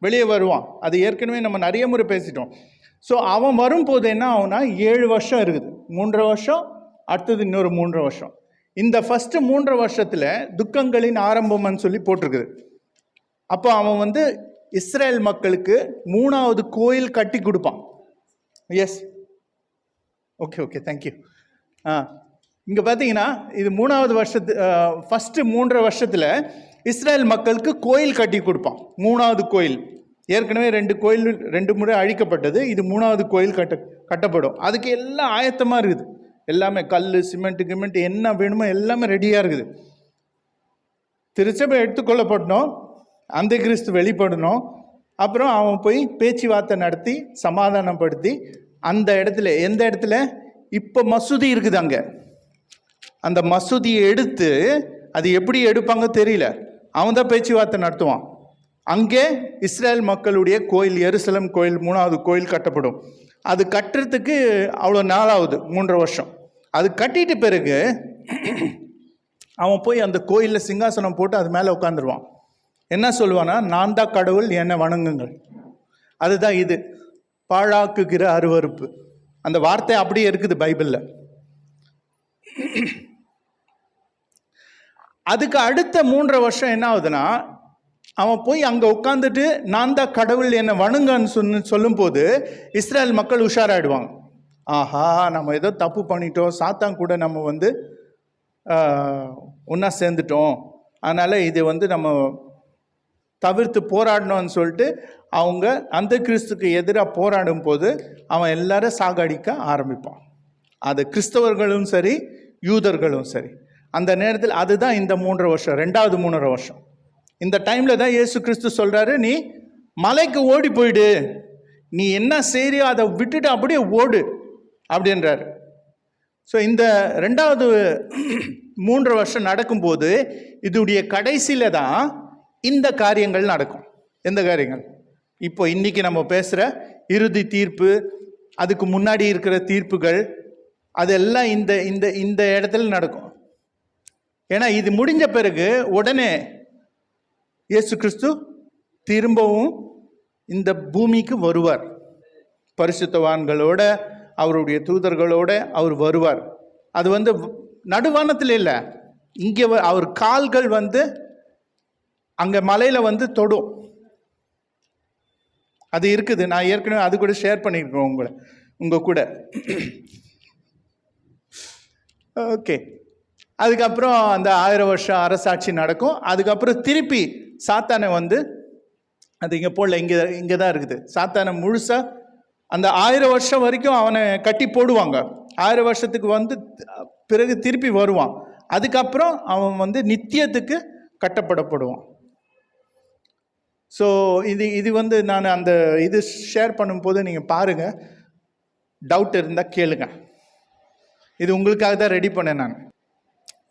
வெளியே வருவான். அது ஏற்கனவே நம்ம நிறைய முறை பேசிட்டோம். ஸோ அவன் வரும்போது என்ன ஆகுனா, 7 வருஷம் இருக்குது. 3 வருஷம், அடுத்தது இன்னொரு 3 வருஷம். இந்த ஃபஸ்ட்டு 3 வருஷத்தில் துக்கங்களின் ஆரம்பம்னு சொல்லி போட்டிருக்குது. அப்போ அவன் வந்து இஸ்ரேல் மக்களுக்கு 3வது கோயில் கட்டி கொடுப்பான். Yes, okay, thank you. இங்கே பார்த்தீங்கன்னா இது 3வது வருஷத்து ஃபஸ்ட்டு 3 வருஷத்தில் இஸ்ரேல் மக்களுக்கு கோயில் கட்டி கொடுப்பான். 3வது கோயில். ஏற்கனவே 2 கோயில் 2 முறை அழிக்கப்பட்டது. இது 3வது கோயில் கட்டப்படும். அதுக்கு எல்லாம் ஆயத்தமாக இருக்குது. எல்லாமே கல், சிமெண்ட் என்ன வேணுமோ எல்லாமே ரெடியாக இருக்குது. திருச்சபை எடுத்துக்கொள்ளப்படணும், அந்த கிறிஸ்து வெளிப்படணும். அப்புறம் அவன் போய் பேச்சுவார்த்தை நடத்தி சமாதானப்படுத்தி அந்த இடத்துல, எந்த இடத்துல இப்போ மசூதி இருக்குது அங்கே, அந்த மசூதியை எடுத்து, அது எப்படி எடுப்பாங்க தெரியல, அவன் தான் பேச்சுவார்த்தை நடத்துவான். அங்கே இஸ்ரேல் மக்களுடைய கோயில், எருசலேம் கோயில், 3வது கோயில் கட்டப்படும். அது கட்டுறதுக்கு அவ்வளோ நாளாகுது, 3 வருஷம். அது கட்டிட்டு பிறகு அவன் போய் அந்த கோயிலில் சிங்காசனம் போட்டு அது மேலே உட்காந்துருவான். என்ன சொல்லுவானா, நான் தான் கடவுள், என்னை வணங்குங்கள். அதுதான் இது பாழாக்குகிற அருவருப்பு. அந்த வார்த்தை அப்படியே இருக்குது பைபிளில். அதுக்கு அடுத்த 3 வருஷம் என்ன ஆகுதுன்னா, அவன் போய் அங்கே உட்காந்துட்டு நான் தான் கடவுள், என்னை வணங்கன்னு சொல்லும்போது இஸ்ரேல் மக்கள் உஷாராயிடுவாங்க. ஆஹா, நம்ம ஏதோ தப்பு பண்ணிட்டோம், சாத்தான் கூட நம்ம வந்து ஒன்றா சேர்ந்துட்டோம், அதனால் இது வந்து நம்ம தவிர்த்து போராடணும்னு சொல்லிட்டு அவங்க அந்த கிறிஸ்துக்கு எதிராக போராடும் போது அவன் எல்லாரும் சாகடிக்க ஆரம்பிப்பான். அது கிறிஸ்தவர்களும் சரி, யூதர்களும் சரி. அந்த நேரத்தில் அதுதான் இந்த 3 வருஷம், 2வது 3 வருஷம். இந்த டைமில் தான் இயேசு கிறிஸ்து சொல்கிறாரு, நீ மலைக்கு ஓடி போயிடு, நீ என்ன செய்றியோ அதை விட்டுட்டு அப்படியே ஓடு அப்படின்றாரு. ஸோ இந்த 2வது 3 வருஷம் நடக்கும்போது இதோடைய கடைசியில் தான் இந்த காரியங்கள் நடக்கும். எந்த காரியங்கள்? இப்போ இன்றைக்கி நம்ம பேசுகிற இறுதி தீர்ப்பு, அதுக்கு முன்னாடி இருக்கிற தீர்ப்புகள், அதெல்லாம் இந்த இந்த இந்த இடத்துல நடக்கும். ஏன்னா இது முடிஞ்ச பிறகு உடனே இயேசு கிறிஸ்து திரும்பவும் இந்த பூமிக்கு வருவார். பரிசுத்தவான்களோட, அவருடைய தூதர்களோட அவர் வருவார். அது வந்து நடுவானத்தில் இல்லை, இங்கே அவர் கால்கள் வந்து அங்கே மலையில் வந்து தொடும். அது இருக்குது. நான் ஏற்கனவே அது கூட ஷேர் பண்ணியிருக்கேன் உங்கள் கூட. ஓகே, அதுக்கப்புறம் அந்த 1000 வருஷம் அரசாட்சி நடக்கும். அதுக்கப்புறம் திருப்பி சாத்தானை வந்து, அது இங்கே போடல, இங்கே தான் இருக்குது. சாத்தானை முழுசாக அந்த 1000 வருஷம் வரைக்கும் அவனை கட்டி போடுவாங்க. 1000 வருஷத்துக்கு வந்து பிறகு திருப்பி வருவான். அதுக்கப்புறம் அவன் வந்து நித்தியத்துக்கு கட்டப்படப்படுவான். ஸோ இது வந்து நான் அந்த இது ஷேர் பண்ணும்போது நீங்கள் பாருங்கள், டவுட் இருந்தால் கேளுங்க. இது உங்களுக்காக தான் ரெடி பண்ணேன் நான்.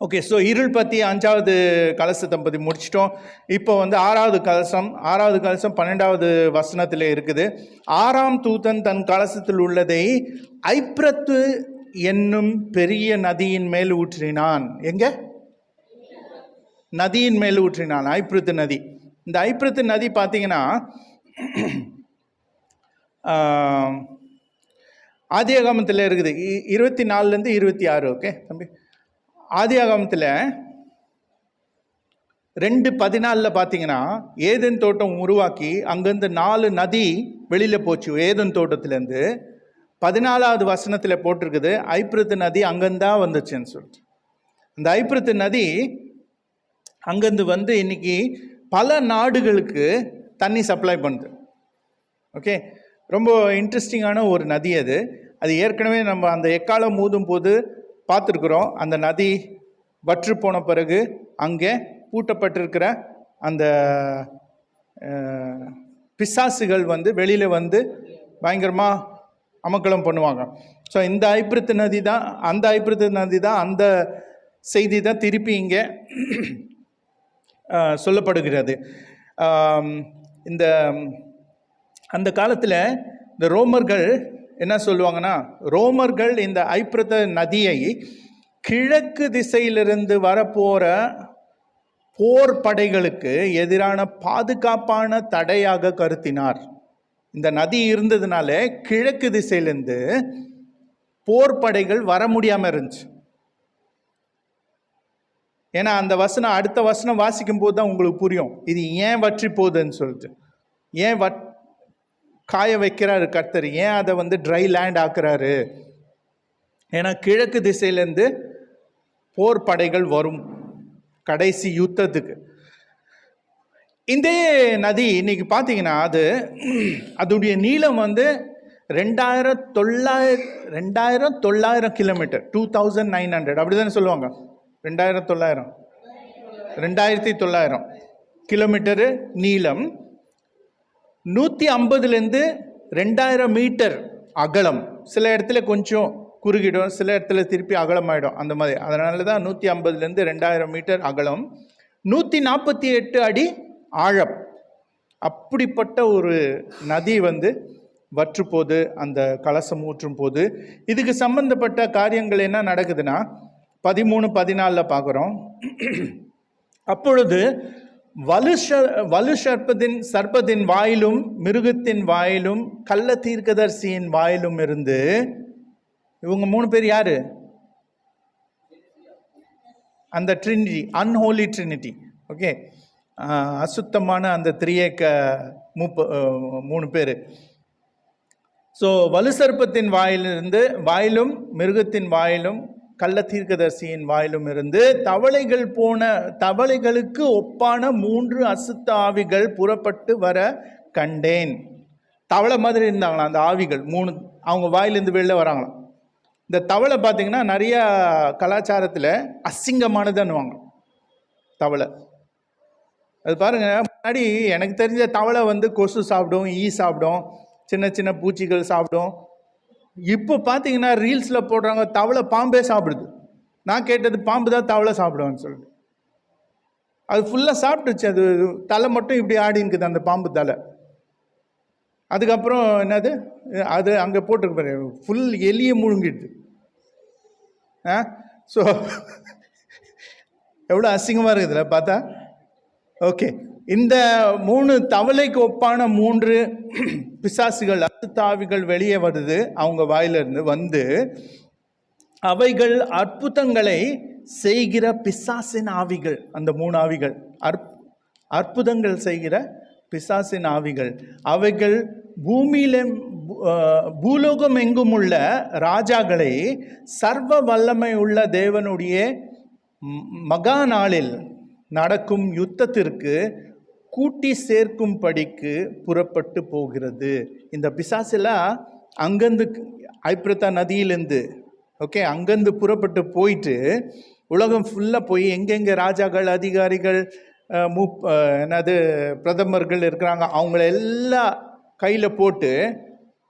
ஓகே, ஸோ இருள் பற்றி 5வது கலசத்தை பற்றி முடிச்சிட்டோம். இப்போ வந்து 6வது கலசம் 12வது வசனத்தில் இருக்குது. 6ஆம் தூதன் தன் கலசத்தில் உள்ளதை ஐப்ரத்து என்னும் பெரிய நதியின் மேல் ஊற்றினான். எங்கே? நதியின் மேல் ஊற்றினான், ஐப்ரத்து நதி. இந்த ஐப்ரத்து நதி பார்த்தீங்கன்னா ஆதியாகமத்தில் இருக்குது. 24லேருந்து 26. ஓகே தம்பி, ஆதியாகமத்தில் 2:14 பார்த்தீங்கன்னா ஏதேன் தோட்டம் உருவாக்கி அங்கேருந்து 4 நதி வெளியில் போச்சு ஏதேன் தோட்டத்துலேருந்து. 14வது வசனத்தில் போட்டிருக்குது, ஐப்ரத்து நதி அங்கேருந்தான் வந்துச்சுன்னு சொல்லிட்டு. அந்த ஐப்ரத்து நதி அங்கேருந்து வந்து இன்னைக்கு பல நாடுகளுக்கு தண்ணி சப்ளை பண்ணுது. ஓகே, ரொம்ப இன்ட்ரெஸ்டிங்கான ஒரு நதி அது. அது ஏற்கனவே நம்ம அந்த எக்காலம் ஊதும் போது பார்த்துருக்குறோம். அந்த நதி வற்று போன பிறகு அங்கே பூட்டப்பட்டிருக்கிற அந்த பிசாசுகள் வந்து வெளியில் வந்து பயங்கரமாக அமக்கலம் பண்ணுவாங்க. ஸோ இந்த ஐப்பிரத்து நதி தான் அந்த செய்தி தான் திருப்பி இங்கே சொல்லப்படுகிறது. இந்த அந்த காலத்தில் இந்த ரோமர்கள் என்ன சொல்லுவாங்கன்னா, ரோமர்கள் இந்த ஐப்பிரத்த நதியை கிழக்கு திசையிலிருந்து வரப்போகிற போர் படைகளுக்கு எதிரான பாதுகாப்பான தடையாக கருத்தினார். இந்த நதி இருந்ததுனால கிழக்கு திசையிலேருந்து போர் படைகள் வர முடியாமல் இருந்துச்சு. ஏன்னா அந்த வசனம், அடுத்த வசனம் வாசிக்கும் போது தான் உங்களுக்கு புரியும் இது ஏன் வற்றி போகுதுன்னு சொல்லிட்டு. ஏன் காய வைக்கிறாரு கர்த்தர், ஏன் அதை வந்து ட்ரை லேண்ட் ஆக்குறாரு? ஏன்னா கிழக்கு திசையிலேருந்து போர் படைகள் வரும் கடைசி யுத்தத்துக்கு. இந்த நதி இன்னைக்கு பார்த்தீங்கன்னா அதோடைய நீளம் வந்து 2900 கிலோமீட்டர், 2900 அப்படி தானே சொல்லுவாங்க. 2900 கிலோமீட்டரு நீளம், 150லேருந்து 2000 மீட்டர் அகலம். சில இடத்துல கொஞ்சம் குறுகிடும், சில இடத்துல திருப்பி அகலமாயிடும், அந்த மாதிரி. அதனால தான் 150லேருந்து 2000 மீட்டர் அகலம், 148 அடி ஆழம். அப்படிப்பட்ட ஒரு நதி வந்து வற்று போது, அந்த கலசம் ஊற்றும் போது. இதுக்கு சம்பந்தப்பட்ட காரியங்கள் என்ன நடக்குதுன்னா 13-14 பார்க்குறோம். அப்பொழுது வலு சர்ப்பத்தின் வாயிலும் மிருகத்தின் வாயிலும் கள்ள தீர்க்கதரிசியின் வாயிலும் இருந்து, இவங்க 3 பேர் யாரு? அந்த ட்ரினிட்டி, அன்ஹோலி ட்ரினிட்டி. ஓகே, அசுத்தமான அந்த திரியேக்க 3 பேர். ஸோ வலு சர்ப்பத்தின் வாயிலும் மிருகத்தின் வாயிலும் கள்ள தீர்க்கதரிசியின் வாயிலும் இருந்து தவளைகளுக்கு ஒப்பான 3 அசுத்த ஆவிகள் புறப்பட்டு வர கண்டேன். தவளை மாதிரி இருந்தாங்களாம் அந்த ஆவிகள் 3, அவங்க வாயிலிருந்து வெளில வராங்களாம். இந்த தவளை பார்த்தீங்கன்னா நிறைய கலாச்சாரத்தில் அசிங்கமானதுன்னுவாங்க தவளை. அது பாருங்க, முன்னாடி எனக்கு தெரிஞ்ச தவளை வந்து கொசு சாப்பிடும், ஈ சாப்பிடும், சின்ன சின்ன பூச்சிகள் சாப்பிடும். இப்போ பார்த்தீங்கன்னா ரீல்ஸில் போடுறாங்க தவளை பாம்பே சாப்பிடுது. நான் கேட்டது பாம்பு தான் தவளை சாப்பிடுவான்னு சொல்லிட்டு. அது ஃபுல்லாக சாப்பிட்டுச்சு. அது தலை மட்டும் இப்படி ஆடின்னுக்குது அந்த பாம்பு தலை. அதுக்கப்புறம் என்னது, அது அங்கே போட்டிருக்கு ஃபுல் எலியை முழுங்கிடுது. ஸோ எவ்வளோ அசிங்கமாக இருக்குதுல்ல பார்த்தா. ஓகே, இந்த 3 தவளைக்கு ஒப்பான 3 பிசாசுகள், அசுத்தாவிகள் வெளியே வருது அவங்க வாயிலிருந்து வந்து. அவைகள் அற்புதங்களை செய்கிற பிசாசின் ஆவிகள். அந்த 3 ஆவிகள் அற்புதங்கள் செய்கிற பிசாசின் ஆவிகள். அவைகள் பூலோகம் எங்கும் உள்ள ராஜாக்களை சர்வ வல்லமை உள்ள தேவனுடைய மகா நாளில் நடக்கும் யுத்தத்திற்கு கூட்டி சேர்க்கும்படிக்கு புறப்பட்டு போகிறது. இந்த பிசாசெல்லாம் அங்கேருந்து ஐப்பிரத்தா நதியிலேருந்து, ஓகே, அங்கேருந்து புறப்பட்டு போயிட்டு உலகம் ஃபுல்லாக போய் எங்கெங்கே ராஜாக்கள், அதிகாரிகள், பிரதமர்கள் இருக்கிறாங்க அவங்கள எல்லாம் கையில் போட்டு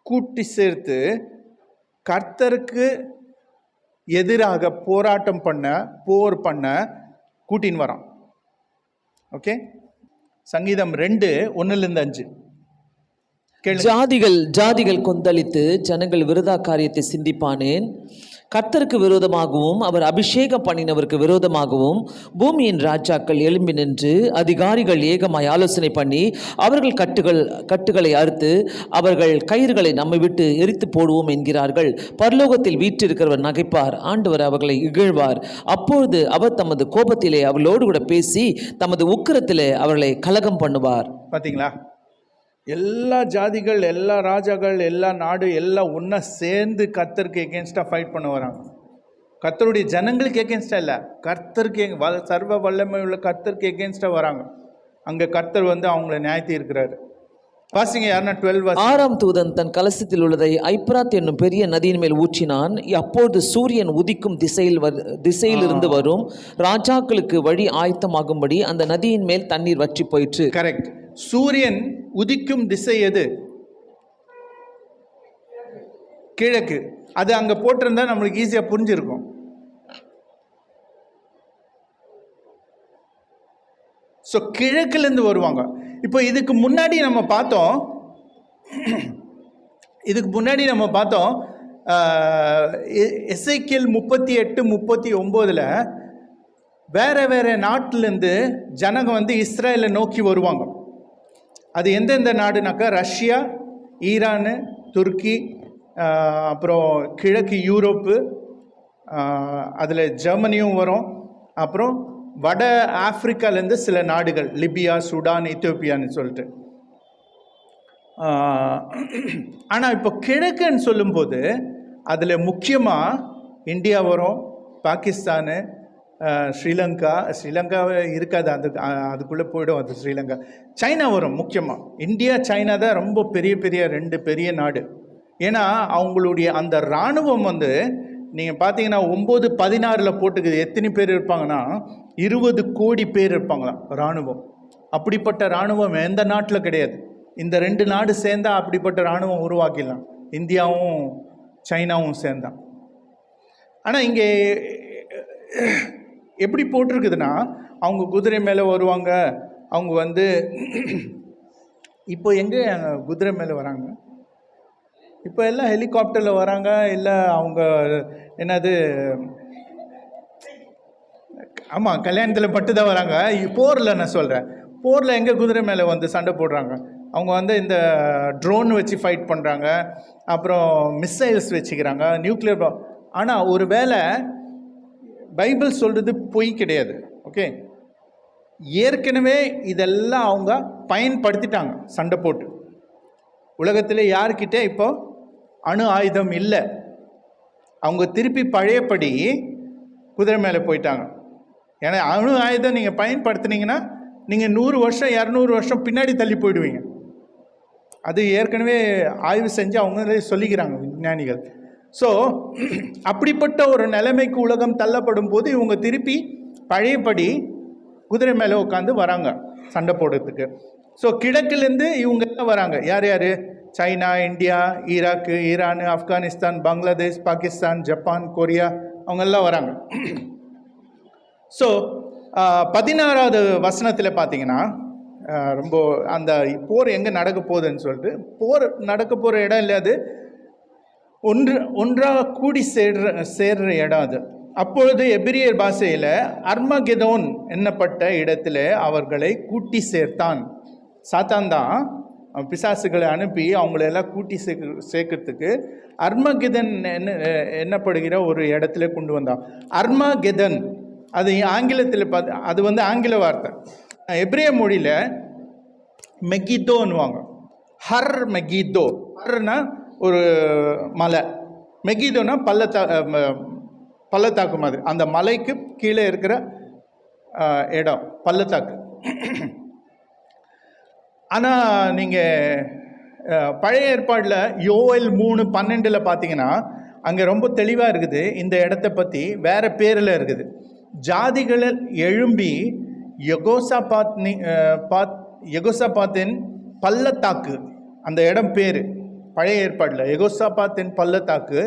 கூட்டி சேர்த்து கர்த்தருக்கு எதிராக போர் பண்ண கூட்டின்னு வரான். ஓகே, சங்கீதம் 2:1-5. ஜாதிகள் கொந்தளித்து ஜனங்கள் விரோத காரியத்தை சிந்திப்பானேன். கர்த்தருக்கு விரோதமாகவும் அவர் அபிஷேகம் பண்ணினவருக்கு விரோதமாகவும் பூமியின் ராஜாக்கள் எழும்பி நின்று அதிகாரிகள் ஏகமாய் ஆலோசனை பண்ணி அவர்கள் கட்டுகளை அறுத்து அவர்கள் கயிறுகளை நம்மை விட்டு எரித்து போடுவோம் என்கிறார்கள். பரலோகத்தில் வீற்றிருக்கிறவர் நகைப்பார், ஆண்டவர் அவர்களை இகழ்வார். அப்பொழுது அவர் தமது கோபத்திலே அவர்களோடு கூட பேசி தமது உக்கிரத்திலே அவர்களை கலகம் பண்ணுவார். பார்த்தீங்களா, எல்லா ஜாதிகள், எல்லா ராஜாக்கள், எல்லா நாடு எல்லாம் ஒன்றா சேர்ந்து கர்த்தருக்கு எகென்ஸ்டாக ஃபைட் பண்ண வராங்க. கர்த்தருடைய ஜனங்களுக்கு எகேன்ஸ்டாக இல்லை, கர்த்தருக்கு சர்வ வல்லமை உள்ள கர்த்தருக்கு எகேன்ஸ்டாக வராங்க. அங்கே கர்த்தர் வந்து அவங்கள நியாயத்தி இருக்கிறாரு. வாசிங்க யாருன்னா 12 ஆறாம் தூதன் தன் கலசத்தில் உள்ளதை ஐப்ராத் என்னும் பெரிய நதியின் மேல் ஊற்றினான். அப்பொழுது சூரியன் உதிக்கும் திசையிலிருந்து வரும் ராஜாக்களுக்கு வழி ஆயத்தமாகும்படி அந்த நதியின் மேல் தண்ணீர் வற்றி போயிற்று. கரெக்ட். சூரியன் உதிக்கும் திசை எது? கிழக்கு. அது அங்க போட்டிருந்தா நம்மளுக்கு ஈஸியா புரிஞ்சிருக்கும். ஸோ கிழக்குலேருந்து வருவாங்க. இப்போ இதுக்கு முன்னாடி நம்ம பார்த்தோம் எசேக்கியேல் 38-39 வேற நாட்டிலேருந்து ஜனங்க வந்து இஸ்ரேலை நோக்கி வருவாங்க. அது எந்தெந்த நாடுனாக்கா ரஷ்யா, ஈரானு, துருக்கி, அப்புறம் கிழக்கு யூரோப்பு, அதில் ஜெர்மனியும் வரும். அப்புறம் வட ஆப்பிரிக்காலேருந்து சில நாடுகள், லிபியா, சுடான், எத்தியோப்பியான்னு சொல்லிட்டு. ஆனால் இப்போ கிழக்குன்னு சொல்லும்போது அதில் முக்கியமாக இந்தியா வரும், பாகிஸ்தானு, ஸ்ரீலங்காவே இருக்காது, அதுக்குள்ளே போய்டும் அது ஸ்ரீலங்கா. சைனா வரும். முக்கியமாக இந்தியா சைனா தான் ரொம்ப பெரிய 2 பெரிய நாடு. ஏன்னா அவங்களுடைய அந்த இராணுவம் வந்து நீங்கள் பார்த்தீங்கன்னா 9-16 போட்டுக்குது. எத்தனை பேர் இருப்பாங்கன்னா 20 கோடி பேர் இருப்பாங்களாம் இராணுவம். அப்படிப்பட்ட இராணுவம் எந்த நாட்டில் கிடையாது. இந்த 2 நாடு சேர்ந்தா அப்படிப்பட்ட இராணுவம் உருவாக்கிடலாம், இந்தியாவும் சைனாவும் சேர்ந்தான். ஆனால் இங்கே எப்படி போட்டிருக்குதுன்னா அவங்க குதிரை மேலே வருவாங்க. அவங்க வந்து இப்போ எங்கே குதிரை மேலே வராங்க? இப்போ எல்லாம் ஹெலிகாப்டரில் வராங்க. இல்லை அவங்க என்னது, ஆமாம் கல்யாணத்தில் மட்டும்தான் வராங்க. போரில் நான் சொல்கிறேன், போரில் எங்கே குதிரை மேலே வந்து சண்டை போடுறாங்க? அவங்க வந்து இந்த ட்ரோன் வச்சு ஃபைட் பண்ணுறாங்க, அப்புறம் மிசைல்ஸ் வச்சுக்கிறாங்க, நியூக்ளியர். ஆனால் ஒரு வேளை பைபிள் சொல்கிறது பொய் கிடையாது. ஓகே, ஏற்கனவே இதெல்லாம் அவங்க பயன்படுத்திட்டாங்க சண்டை போட்டு. உலகத்தில் யார்கிட்ட இப்போ அணு ஆயுதம் இல்லை. அவங்க திருப்பி பழையபடி குதிரை மேலே போயிட்டாங்க. ஏன்னா அணு ஆயுதம் நீங்கள் பயன்படுத்தினீங்கன்னா நீங்கள் 100 வருஷம் 200 வருஷம் பின்னாடி தள்ளி போயிடுவீங்க. அது ஏற்கனவே ஆய்வு செஞ்சு அவங்களே சொல்லிக்கிறாங்க விஞ்ஞானிகள். ஸோ அப்படிப்பட்ட ஒரு நிலைமைக்கு உலகம் தள்ளப்படும் போது இவங்க திருப்பி பழையபடி குதிரை மேலே உட்காந்து வராங்க சண்டை போடுறதுக்கு. ஸோ கிழக்குலேருந்து இவங்க எல்லாம் வராங்க. யார் யார்? China, India, Iraq, Iran, Afghanistan, Bangladesh, Pakistan, Japan, Korea, அவங்கெல்லாம் வராங்க. ஸோ 16வது வசனத்தில் பார்த்தீங்கன்னா ரொம்ப அந்த போர் எங்கே நடக்க போகுதுன்னு சொல்லிட்டு, போர் நடக்க போகிற இடம் இல்லை, அது ஒன்றாக கூடி சேர்ற இடம் அது. அப்பொழுது எபிரியர் பாஷையில் அர்மகெதோன் என்னப்பட்ட இடத்துல அவர்களை கூட்டி சேர்த்தான். சாத்தான் தான் பிசாசுகளை அனுப்பி அவங்களெல்லாம் கூட்டி சேர்க்கறதுக்கு அர்மகெதன் என்னப்படுகிற ஒரு இடத்துல கொண்டு வந்தான். அர்மகெதன் அது ஆங்கிலத்தில் அது வந்து ஆங்கில வார்த்தை. எபிரிய மொழியில் மெகிதோன்னுவாங்க. ஹர் மெகிதோ. ஹர்னா ஒரு மலை, மெகிதோனா பள்ளத்தாக்கு மாதிரி. அந்த மலைக்கு கீழே இருக்கிற இடம் பள்ளத்தாக்கு. ஆனால் நீங்கள் பழைய ஏற்பாடில் யோவேல் 3:12 பார்த்தீங்கன்னா அங்கே ரொம்ப தெளிவாக இருக்குது. இந்த இடத்த பற்றி வேறு பேரில் இருக்குது. ஜாதிகளில் எழும்பி யெகோசாபாத்தின் பள்ளத்தாக்கு, அந்த இடம் பேர் பழைய ஏற்பாடில் யெகோசாபாத்தின் பள்ளத்தாக்கு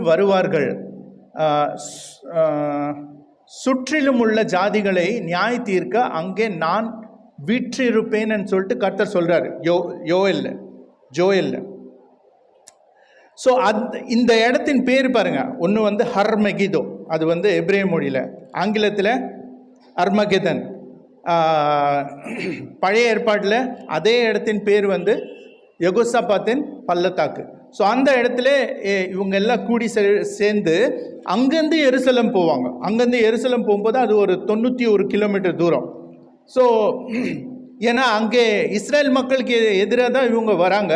வருவார்கள். சுற்றிலும் உள்ள ஜாதிகளை நியாய தீர்க்க அங்கே நான் வீற்றிருப்பேன்னு சொல்லிட்டு கர்த்தர் சொல்கிறார் ஜோயல்ல. ஸோ இந்த இடத்தின் பேர் பாருங்க, ஒன்று வந்து ஹர்மெகிதோ, அது வந்து எபிரேய மொழியில், ஆங்கிலத்தில் அர்மகெதன். பழைய ஏற்பாட்டில் அதே இடத்தின் பேர் வந்து யெகோசாபாத்தின் பள்ளத்தாக்கு. ஸோ அந்த இடத்துல இவங்க எல்லாம் கூடி சேர்ந்து அங்கேருந்து எருசலம் போவாங்க. அங்கேருந்து எருசலம் போகும்போது அது ஒரு 91 கிலோமீட்டர் தூரம். ஸோ ஏன்னா அங்கே இஸ்ரேல் மக்களுக்கு எதிராக தான் இவங்க வராங்க.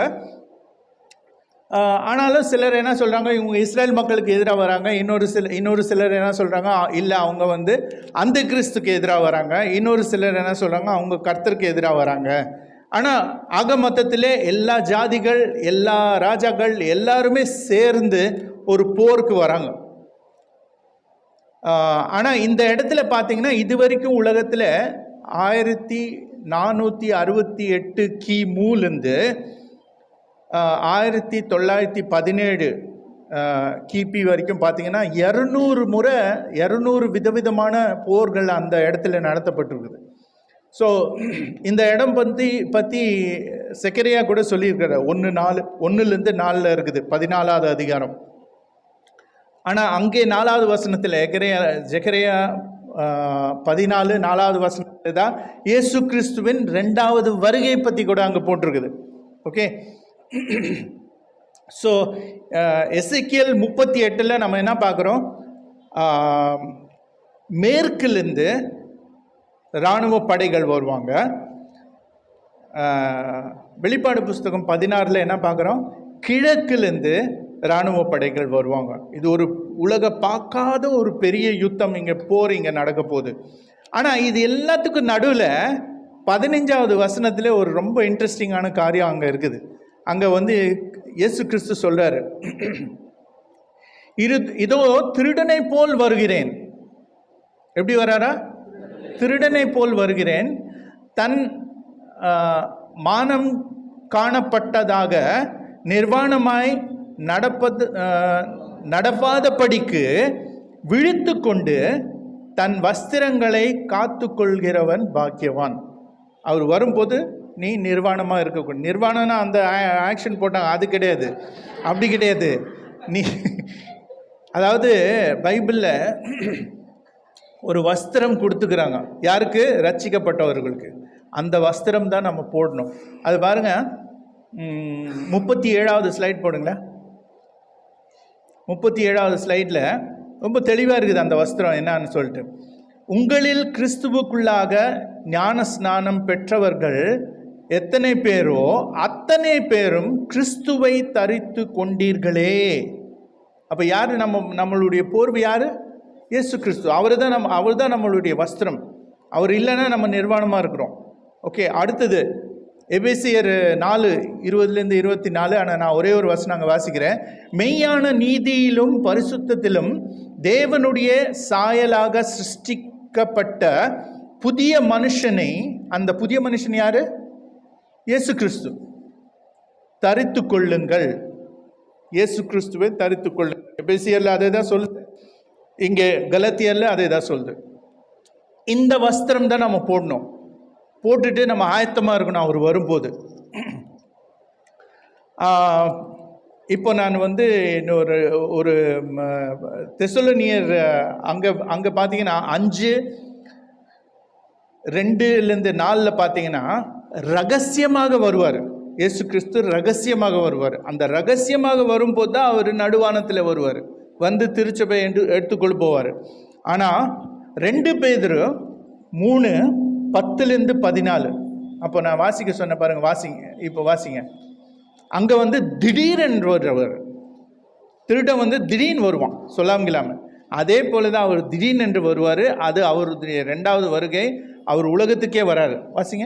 ஆனாலும் சிலர் என்ன சொல்கிறாங்க, இவங்க இஸ்ரேல் மக்களுக்கு எதிராக வராங்க. இன்னொரு சிலர் என்ன சொல்கிறாங்க, இல்லை அவங்க வந்து அந்த கிறிஸ்துக்கு எதிராக வராங்க. இன்னொரு சிலர் என்ன சொல்கிறாங்க, அவங்க கர்த்தருக்கு எதிராக வராங்க. ஆனால் ஆக மொத்தத்திலே எல்லா ஜாதிகள், எல்லா ராஜாக்கள் எல்லாருமே சேர்ந்து ஒரு போருக்கு வராங்க. ஆனால் இந்த இடத்துல பார்த்தீங்கன்னா இது வரைக்கும் உலகத்தில் 1468 கிமுலேருந்து 1917 கிபி வரைக்கும் பார்த்தீங்கன்னா 200 விதவிதமான போர்கள் அந்த இடத்துல நடத்தப்பட்டிருக்குது. ஸோ இந்த இடம் பற்றி செக்கரியா கூட சொல்லியிருக்கிறார். 1:4 இருக்குது 14வது அதிகாரம். ஆனால் அங்கே 4வது வசனத்தில் ஜெகரியா 14 4வது வசனத்தில் தான் இயேசு கிறிஸ்துவின் 2வது வருகை பற்றி கூட அங்கே போட்டிருக்குது. ஓகே, ஸோ எசேக்கியேல் 38 நம்ம என்ன பார்க்குறோம், மேற்கிலிருந்து இராணுவ படைகள் வருவாங்க. வெளிப்பாடு புஸ்தகம் 16 என்ன பார்க்குறோம், கிழக்கிலிருந்து இராணுவ படைகள் வருவாங்க. இது ஒரு உலக பார்க்காத ஒரு பெரிய யுத்தம், இங்கே போர் இங்கே நடக்க போகுது. ஆனால் இது எல்லாத்துக்கும் நடுவில் 15வது வசனத்தில் ஒரு ரொம்ப இன்ட்ரெஸ்டிங்கான காரியம் அங்கே இருக்குது. அங்கே வந்து இயேசு கிறிஸ்து சொல்கிறாரு, இதோ திருடனை போல் வருகிறேன். எப்படி வராரா? திருடனை போல் வருகிறேன். தன் மானம் காணப்பட்டதாக நிர்வாணமாய் நடப்பாதபடிக்கு விழித்து கொண்டு தன் வஸ்திரங்களை காத்து கொள்கிறவன் பாக்கியவான். அவர் வரும்போது நீ நிர்வாணமாக இருக்கக்கூடாது. நிர்வாணம்னா அந்த ஆக்ஷன் போட்டாங்க, அது கிடையாது, அப்படி கிடையாது. நீ அதாவது பைபிளில் ஒரு வஸ்திரம் கொடுத்துக்கிறாங்க. யாருக்கு? ரட்சிக்கப்பட்டவர்களுக்கு. அந்த வஸ்திரம் தான் நம்ம போடணும். அது பாருங்க, 37வது ஸ்லைட் போடுங்களேன். 37வது ஸ்லைடில் ரொம்ப தெளிவாக இருக்குது அந்த வஸ்திரம் என்னன்னு சொல்லிட்டு. உங்களில் கிறிஸ்துவுக்குள்ளாக ஞான ஸ்நானம் பெற்றவர்கள் எத்தனை பேரோ அத்தனை பேரும் கிறிஸ்துவை தரித்து கொண்டீர்களே. அப்போ யார் நம்மளுடைய போர்வை? யார்? இயேசு கிறிஸ்து. அவர் தான் நம்மளுடைய வஸ்திரம். அவர் இல்லைன்னா நம்ம நிர்வாணமாக இருக்கிறோம். ஓகே, அடுத்தது எபேசியர் 4:20-24. ஆனால் நான் ஒரே ஒரு வசனம் அங்கே வாசிக்கிறேன். மெய்யான நீதியிலும் பரிசுத்தத்திலும் தேவனுடைய சாயலாக சிருஷ்டிக்கப்பட்ட புதிய மனுஷனை, அந்த புதிய மனுஷன் யாரு? இயேசு கிறிஸ்து. தரித்து கொள்ளுங்கள். இயேசு கிறிஸ்துவை தரித்து கொள்ளுங்கள். எபேசியர்ல அதே தான் சொல்லுது, இங்கே கலாத்தியர்ல அதே தான் சொல்லுது. இந்த வஸ்திரம் தான் நம்ம போடணும். போட்டுட்டு நம்ம ஆயத்தமாக இருக்கணும் அவர் வரும்போது. இப்போ நான் வந்து இன்னொரு ஒரு தெசலோனியர் அங்கே பார்த்தீங்கன்னா 5:2-4 பார்த்தீங்கன்னா ரகசியமாக வருவார். இயேசு கிறிஸ்து ரகசியமாக வருவார். அந்த ரகசியமாக வரும்போது தான் அவர் நடுவானத்தில் வருவார், வந்து திருச்சபை எடுத்துக்கொண்டு போவார். ஆனால் 2 பேதுரு 3:10-14. அப்போ நான் வாசிக்க சொன்ன பாருங்க, வாசிங்க, இப்போ வாசிங்க. அங்கே வந்து திடீரென்று வருவார். திருடன் வந்து திடீர்னு வருவான், சொல்லாமலாமல். அதே போல தான் அவர் திடீர்னு வருவார். அது அவருடைய 2வது வருகை. அவர் உலகத்துக்கே வராரு. வாசிங்க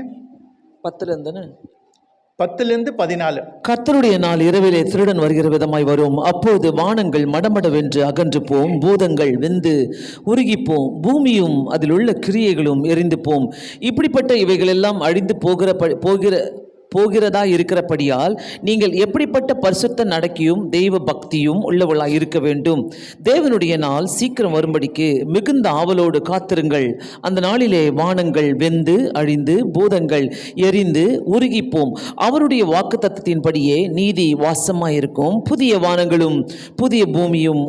10-14. கர்த்தருடைய நாள் இரவிலே திருடன் வருகிற விதமாய் வரும். அப்போது வானங்கள் மடமடவென்று அகன்று போம், பூதங்கள் வெந்து உருகிப்போம், பூமியும் அதில் உள்ள கிரியைகளும் எரிந்து போம். இப்படிப்பட்ட இவைகள் எல்லாம் அழிந்து போகிறதா இருக்கிறபடியால் நீங்கள் எப்படிப்பட்ட பரிசுத்த நடக்கையும் தெய்வ பக்தியும் உள்ளவளாய் இருக்க வேண்டும். தேவனுடைய நாள் சீக்கிரம் வரும்படிக்கு மிகுந்த ஆவலோடு காத்திருங்கள். அந்த நாளிலே வானங்கள் வெந்து அழிந்து பூதங்கள் எரிந்து உருகிப்போம். அவருடைய வாக்குத்தத்தத்தின்படியே நீதி வாசமாயிருக்கும். புதிய வானங்களும் புதிய பூமியும்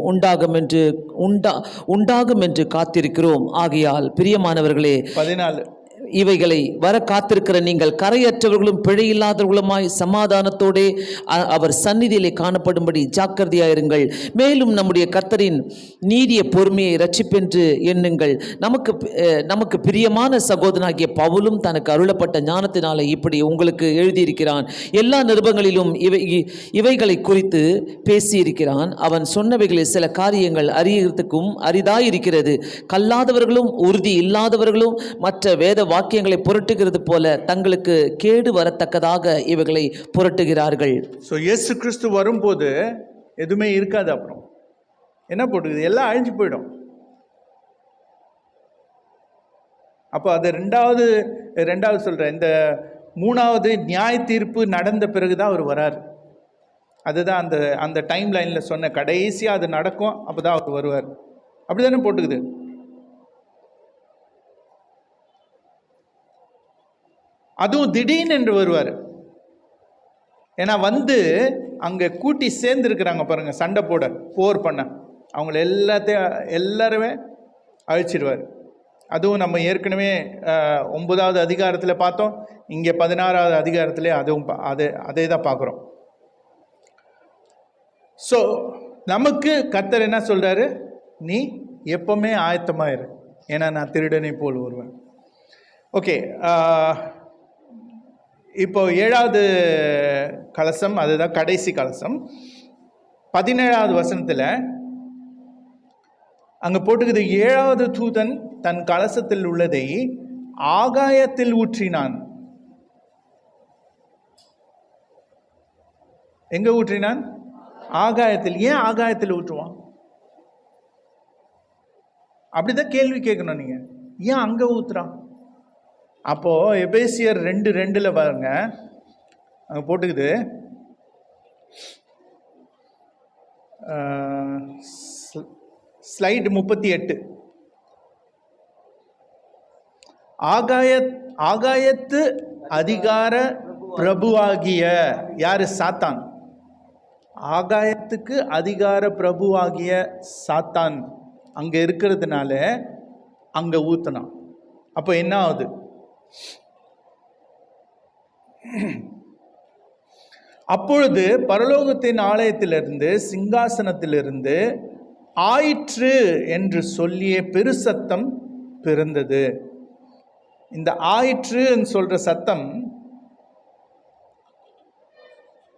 உண்டாகும் என்று காத்திருக்கிறோம். ஆகையால் பிரியமானவர்களே, 14 இவைகளை வர காத்திருக்கிற நீங்கள் கரையற்றவர்களும் பிழையில்லாதவர்களுமாய் சமாதானத்தோடே அவர் சந்நிதியிலே காணப்படும்படி ஜாக்கிரதையாயிருங்கள். மேலும் நம்முடைய கர்த்தரின் நீடிய பொறுமையை இரட்சிப்பென்று எண்ணுங்கள். நமக்கு பிரியமான சகோதரனாகிய பவுலும் தனக்கு அருளப்பட்ட ஞானத்தினாலே இப்படி உங்களுக்கு எழுதியிருக்கிறான். எல்லா நிருபங்களிலும் இவைகளை குறித்து பேசியிருக்கிறான். அவன் சொன்னவைகளில் சில காரியங்கள் அறியறதுக்கும் அரிதாயிருக்கிறது. கல்லாதவர்களும் உறுதி இல்லாதவர்களும் மற்ற வேத வாக்கியங்களை புரட்டுகிறது போல தங்களுக்கு கேடு வரத்தக்கதாக இவைகளை புரட்டுகிறார்கள். ஸோ இயேசு கிறிஸ்து வரும்போது எதுவுமே இருக்காது. அப்புறம் என்ன போட்டுக்குது? எல்லாம் அழிஞ்சு போயிடும். அப்போ அது ரெண்டாவது சொல்கிறேன், இந்த மூணாவது நியாய தீர்ப்பு நடந்த பிறகுதான் அவர் வராரு. அதுதான் அந்த டைம் லைனில் சொன்ன கடைசியாக அது நடக்கும், அப்போ தான் அவர் வருவார். அப்படி தானே போட்டுக்குது. அதுவும் திடீர்னு என்று வருவார். ஏன்னா வந்து அங்கே கூட்டி சேர்ந்துருக்கிறாங்க பாருங்கள், சண்டை போட, போர் பண்ண, அவங்கள எல்லாருமே அழிச்சிடுவார். அதுவும் நம்ம ஏற்கனவே 9வது அதிகாரத்தில் பார்த்தோம். இங்கே 16வது அதிகாரத்தில் அதே தான் பார்க்குறோம். ஸோ நமக்கு கர்த்தர் என்ன சொல்கிறாரு? நீ எப்பவுமே ஆயத்தமாயிரு, ஏன்னா நான் திருடனை போல் வருவேன். ஓகே, இப்போ 7வது கலசம், அதுதான் கடைசி கலசம். 17வது வசனத்தில் அங்கே போட்டுக்குது, 7வது தூதன் தன் கலசத்தில் உள்ளதை ஆகாயத்தில் ஊற்றினான். எங்க ஊற்றினான்? ஆகாயத்தில். ஏன் ஆகாயத்தில் ஊற்றுவான்? அப்படிதான் கேள்வி கேட்கணும் நீங்க. ஏன் அங்க ஊத்துறான்? அப்போ எபேசியர் 2:2 பாருங்க, அங்க போட்டுக்குது, ஸ்லைடு 38. ஆகாயத்து அதிகார பிரபுவாகிய யாரு? சாத்தான். ஆகாயத்துக்கு அதிகார பிரபுவாகிய சாத்தான் அங்க இருக்கிறதுனால அங்க ஊத்தனான். அப்போ என்ன ஆகுது? அப்பொழுது பரலோகத்தின் ஆலயத்திலிருந்து, சிங்காசனத்திலிருந்து ஆயிற்று என்று சொல்லிய பெரு சத்தம் பிறந்தது. இந்த ஆயிற்றுன்னு சொல்ற சத்தம்,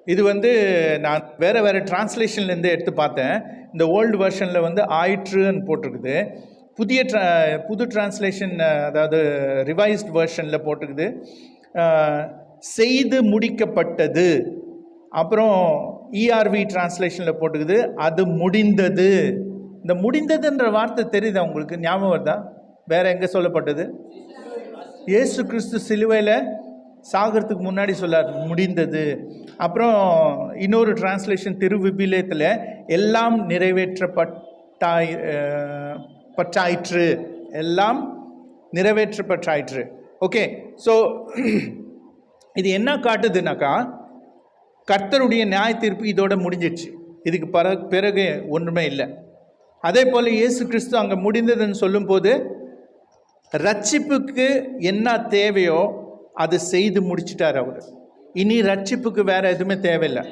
இது நான் வேற டிரான்ஸ்லேஷன்லேருந்து எடுத்து பார்த்தேன். இந்த ஓல்டு வெர்ஷனில் ஆயிற்றுன்னு போட்டிருக்குது. புது டிரான்ஸ்லேஷன், அதாவது ரிவைஸ்ட் வெர்ஷனில் போட்டிருக்குது செய்து முடிக்கப்பட்டது. அப்புறம் ERV டிரான்ஸ்லேஷனில் போட்டுக்குது அது முடிந்தது. இந்த முடிந்ததுன்ற வார்த்தை தெரியுதா உங்களுக்கு? ஞாபகம் வருதா? வேற எங்கே சொல்லப்பட்டது? இயேசு கிறிஸ்து சிலுவையில் சாகிறதுக்கு முன்னாடி சொல்லார் முடிந்தது. அப்புறம் இன்னொரு டிரான்ஸ்லேஷன் திருவிபிலியத்தில் எல்லாம் நிறைவேற்றப்பட்டாயிற்று, எல்லாம் நிறைவேற்றப்பட்டாயிற்று. ஓகே, ஸோ இது என்ன காட்டுதுனாக்கா, கர்த்தருடைய நியாய தீர்ப்பு இதோட முடிஞ்சிடுச்சு. இதுக்கு பிறகு ஒன்றுமே இல்லை. அதே போல் இயேசு கிறிஸ்து அங்கே முடிந்ததுன்னு சொல்லும்போது ரட்சிப்புக்கு என்ன தேவையோ அது செய்து முடிச்சிட்டார் அவர். இனி ரட்சிப்புக்கு வேற எதுவுமே தேவையில்லை.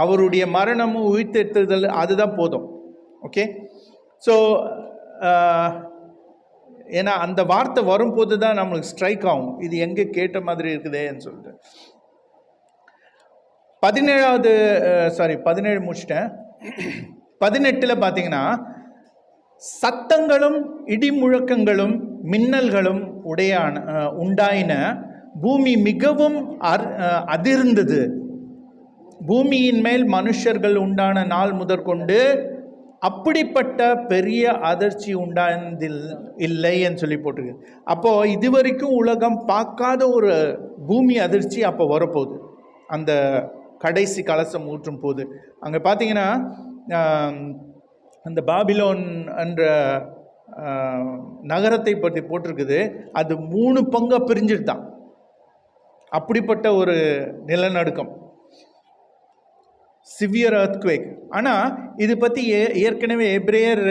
அவருடைய மரணமும் உயிர்த்தெழுதல் அதுதான் போதும். ஓகே, ஸோ ஏன்னா அந்த வார்த்தை வரும்போது தான் நம்மளுக்கு ஸ்ட்ரைக் ஆகும், இது எங்கே கேட்ட மாதிரி இருக்குதேன்னு சொல்லிட்டு. 17 முடிச்சிட்டேன். 18 பார்த்தீங்கன்னா, சத்தங்களும் இடி முழக்கங்களும் மின்னல்களும் உண்டாயின, பூமி மிகவும் அதிர்ந்தது. பூமியின் மேல் மனுஷர்கள் உண்டான நாள் முதற்கொண்டு அப்படிப்பட்ட பெரிய அதிர்ச்சி உண்டானதில் இல்லைன்னு சொல்லி போட்டிருக்கு. அப்போ இதுவரைக்கும் உலகம் பார்க்காத ஒரு பூமி அதிர்ச்சி அப்போ வரப்போகுது அந்த கடைசி கலசம் ஊற்றும் போது. அங்கே பார்த்தீங்கன்னா அந்த பாபிலோன் என்ற நகரத்தை பற்றி போட்டிருக்குது, அது 3 பங்கா பிரிஞ்சிருந்தான். அப்படிப்பட்ட ஒரு நிலநடுக்கம். Severe earthquake. ஆனால் இது பற்றி ஏற்கனவே எபிரேயர்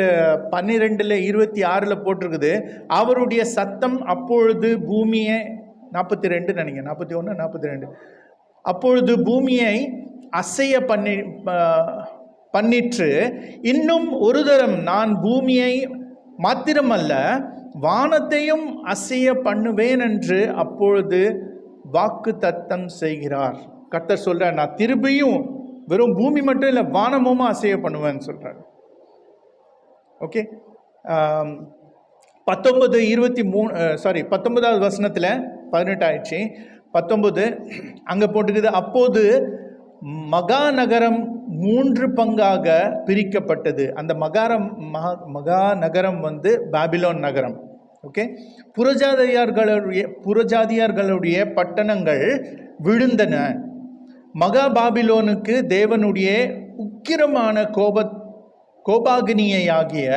12:26 போட்டிருக்குது. அவருடைய சத்தம் அப்பொழுது பூமியை 42 நினைங்க 41 42 அப்பொழுது பூமியை அசைய பண்ணிற்று. இன்னும் ஒரு தரம் நான் பூமியை மாத்திரமல்ல வானத்தையும் அசைய பண்ணுவேன் என்று அப்பொழுது வாக்கு தத்தம் செய்கிறார். கர்த்தர் சொல்றார், நான் திரும்பியும் வெறும் பூமி மட்டும் இல்லை வானமும் அசைய பண்ணுவேன்னு சொல்றார். ஓகே, 19வது வசனத்தில் 18 ஆயிடுச்சு. 19 அங்கே போட்டுக்குது, அப்போது மகா நகரம் 3 பங்காக பிரிக்கப்பட்டது. அந்த மகா நகரம் பாபிலோன் நகரம். ஓகே, புறஜாதியார்களுடைய பட்டணங்கள் விழுந்தன. மகா பாபிலோனுக்கு தேவனுடைய உக்கிரமான கோபாகினியாகிய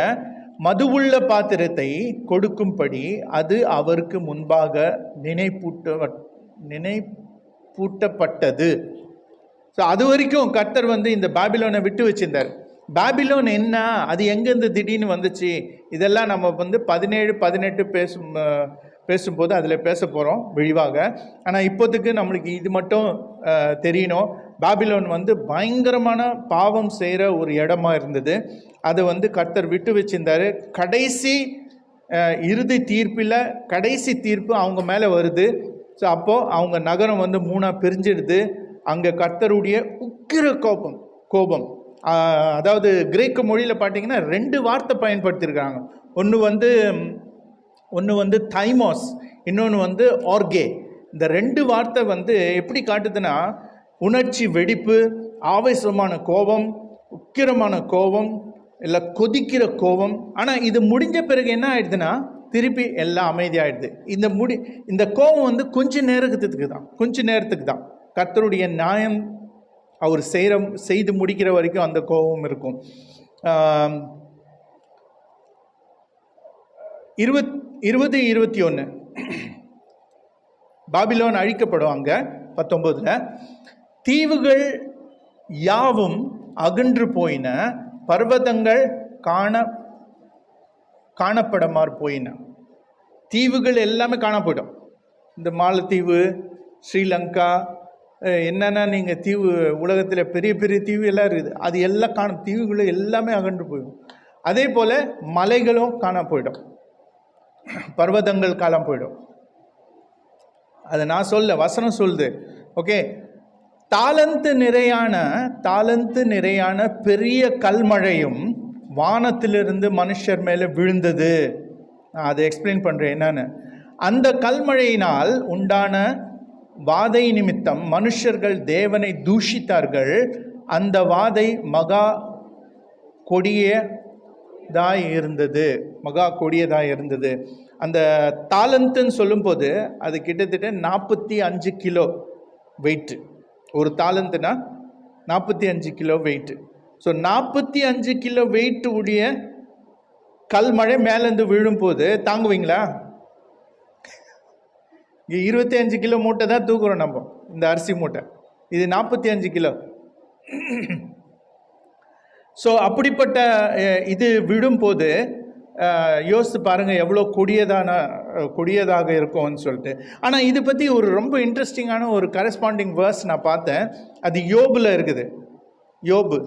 மதுவுள்ள பாத்திரத்தை கொடுக்கும்படி அது அவருக்கு முன்பாக நினைப்பூட்டப்பட்டது. ஸோ அது வரைக்கும் கர்த்தர் இந்த பாபிலோனை விட்டு வச்சிருந்தார். பாபிலோன் என்ன, அது எங்கேருந்து திடீர்னு வந்துச்சு, இதெல்லாம் நம்ம 17, 18 பேசும்போது அதில் பேச போகிறோம் விரிவாக. ஆனால் இப்போதைக்கு நம்மளுக்கு இது மட்டும் தெரியணும். பாபிலோன் பயங்கரமான பாவம் செய்கிற ஒரு இடமா இருந்தது. அதை கர்த்தர் விட்டு வச்சிருந்தார். கடைசி இறுதி தீர்ப்பில் கடைசி தீர்ப்பு அவங்க மேலே வருது. ஸோ அப்போது அவங்க நகரம் 3ஆக பிரிஞ்சிடுது. அங்கே கர்த்தருடைய உக்கிர கோபம் அதாவது கிரேக்க மொழியில் பார்த்தீங்கன்னா 2 வார்த்தை பயன்படுத்தியிருக்காங்க. ஒன்று தைமோஸ், இன்னொன்று ஆர்கே. இந்த 2 வார்த்தை எப்படி காட்டுதுன்னா உணர்ச்சி வெடிப்பு, ஆவேசமான கோபம், உக்கிரமான கோபம், இல்லை கொதிக்கிற கோபம். ஆனால் இது முடிஞ்ச பிறகு என்ன ஆயிடுதுன்னா திருப்பி எல்லாம் அமைதியாகிடுது. இந்த கோபம் கொஞ்ச நேரத்துக்கு தான் கர்த்தருடைய நியாயம் அவர் செய்து முடிக்கிற வரைக்கும் அந்த கோபம் இருக்கும். 20-21 பாபிலோன் அழிக்கப்படும். அங்கே 19 தீவுகள் யாவும் அகன்று போயின, பர்வதங்கள் காணப்படமாறு போயின. தீவுகள் எல்லாமே காண போயிடும். இந்த மாலத்தீவு, ஸ்ரீலங்கா, என்னென்னா நீங்கள் தீவு உலகத்தில் பெரிய பெரிய தீவு எல்லாம் இருக்குது, அது எல்லாம் தீவுகளும் எல்லாமே அகன்று போயிடும். அதே போல் மலைகளும் காண போயிடும், பர்வதங்கள் காணாம போயிடும். அதை நான் வசனம் சொல்லுது. ஓகே, தாளந்து நிறையான பெரிய கல்மழையும் வானத்திலிருந்து மனுஷர் மேலே விழுந்தது. நான் அதை எக்ஸ்பிளைன் பண்ணுறேன் என்னன்னு. அந்த கல்மழையினால் உண்டான வாதை நிமித்தம் மனுஷர்கள் தேவனை தூஷித்தார்கள். அந்த வாதை மகா கொடியதாய் இருந்தது. அந்த தாளந்துன்னு சொல்லும்போது அது கிட்டத்தட்ட 45 கிலோ வெயிட்டு. ஒரு தாளந்துனா 45 kilo weight. So 45 kilo weight உடைய கல்மழை மேலேருந்து விழும்போது தாங்குவீங்களா? இங்கே 25 கிலோ மூட்டை தான் தூக்குறோம் நம்ம, இந்த அரிசி மூட்டை. இது 45 கிலோ. ஸோ அப்படிப்பட்ட இது விழும்போது யோசித்து பாருங்கள் எவ்வளோ கொடியதாக இருக்கும்னு சொல்லிட்டு. ஆனால் இது பற்றி ஒரு ரொம்ப இன்ட்ரெஸ்டிங்கான ஒரு கரஸ்பாண்டிங் வேர்ஸ் நான் பார்த்தேன். அது யோபில் இருக்குது. யோபு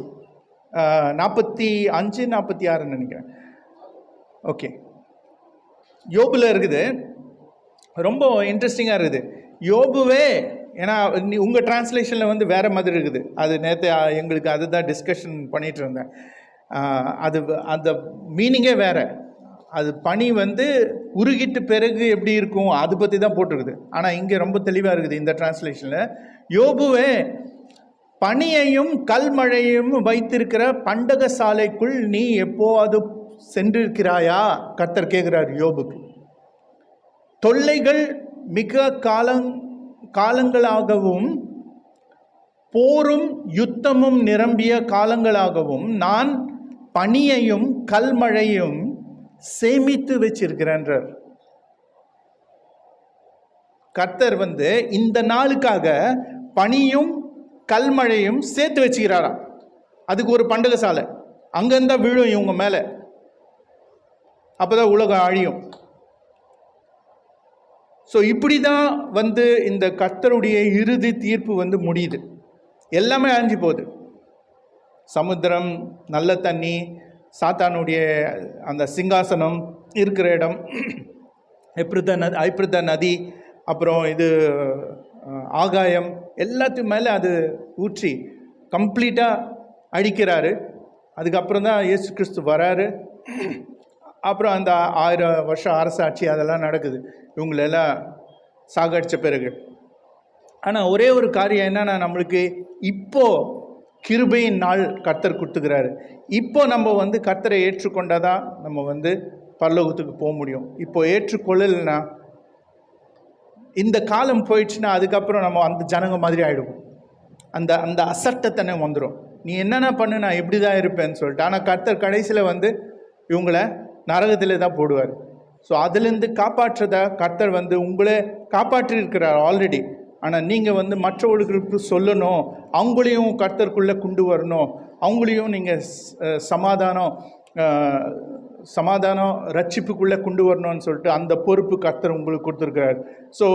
45-46 நினைக்கிறேன். ஓகே, யோபில் இருக்குது. ரொம்ப இன்ட்ரெஸ்டிங்காக இருக்குது யோபுவே. ஏன்னா உங்கள் டிரான்ஸ்லேஷனில் வேறு மாதிரி இருக்குது. அது நேற்று எங்களுக்கு அதுதான் டிஸ்கஷன் பண்ணிகிட்டு இருந்தேன். அந்த மீனிங்கே வேறு. அது பனி உருகிட்டு பிறகு எப்படி இருக்கும் அது பற்றி தான் போட்டிருக்குது. ஆனால் இங்கே ரொம்ப தெளிவாக இருக்குது இந்த டிரான்ஸ்லேஷனில். யோபுவே, பனியையும் கல்மழையும் வைத்திருக்கிற பண்டக சாலைக்குள் நீ எப்போது சென்றிருக்கிறாயா? கர்த்தர் கேட்குறார் யோபுக்கு. தொல்லைகள் மிக காலங்களாகவும் போரும் யுத்தமும் நிரம்பிய காலங்களாகவும் நான் பனியையும் கல்மழையும் சேமித்து வச்சிருக்கிறேன்றார். கர்த்தர் இந்த நாளுக்காக பனியும் கல்மழையும் சேர்த்து வச்சுக்கிறாராம். அதுக்கு ஒரு பண்டக சாலை அங்கேருந்தா விழும் இவங்க மேலே, அப்போதான் உலகம் அழியும். ஸோ இப்படி தான் இந்த கர்த்தருடைய இறுதி தீர்ப்பு முடியுது. எல்லாமே அழிஞ்சு போகுது. சமுத்திரம், நல்ல தண்ணி, சாத்தானுடைய அந்த சிங்காசனம் இருக்கிற இடம், ஐப்ரத நதி, அப்புறம் ஆகாயம், எல்லாத்துக்கும் மேலே அது ஊற்றி கம்ப்ளீட்டாக அழிக்கிறாரு. அதுக்கப்புறம் தான் இயேசு கிறிஸ்து வராரு. அப்புறம் அந்த 1000 வருஷம் அரசாட்சி அதெல்லாம் நடக்குது இவங்களெல்லாம் சாகடித்த பிறகு. ஆனால் ஒரே ஒரு காரியம் என்னன்னா, நம்மளுக்கு இப்போ கிருபையின் நாள் கர்த்தர் கொடுத்துக்கிறாரு. இப்போ நம்ம கர்த்தரை ஏற்றுக்கொண்டாதான் நம்ம பரலோகத்துக்கு போக முடியும். இப்போ ஏற்றுக்கொள்ளலைன்னா, இந்த காலம் போயிடுச்சுன்னா அதுக்கப்புறம் நம்ம அந்த ஜனங்க மாதிரி ஆகிடுவோம். அந்த அந்த அசட்டத்தனை வந்துடும். நீ என்னென்ன பண்ணு, நான் எப்படி தான் இருப்பேன்னு சொல்லிட்டு. ஆனால் கர்த்தர் கடைசியில் இவங்களை நரகத்தில் தான் போடுவார். ஸோ அதுலேருந்து காப்பாற்றுறதா கர்த்தர் உங்களை காப்பாற்றிருக்கிறார் ஆல்ரெடி. ஆனால் நீங்கள் மற்றவர்களுக்கு சொல்லணும், அவங்களையும் கர்த்தருக்குள்ளே கொண்டு வரணும், அவங்களையும் நீங்கள் சமாதானம் ரட்சிப்புக்குள்ளே கொண்டு வரணும்னு சொல்லிட்டு அந்த பொறுப்பு கர்த்தர் உங்களுக்கு கொடுத்துருக்கிறார். ஸோ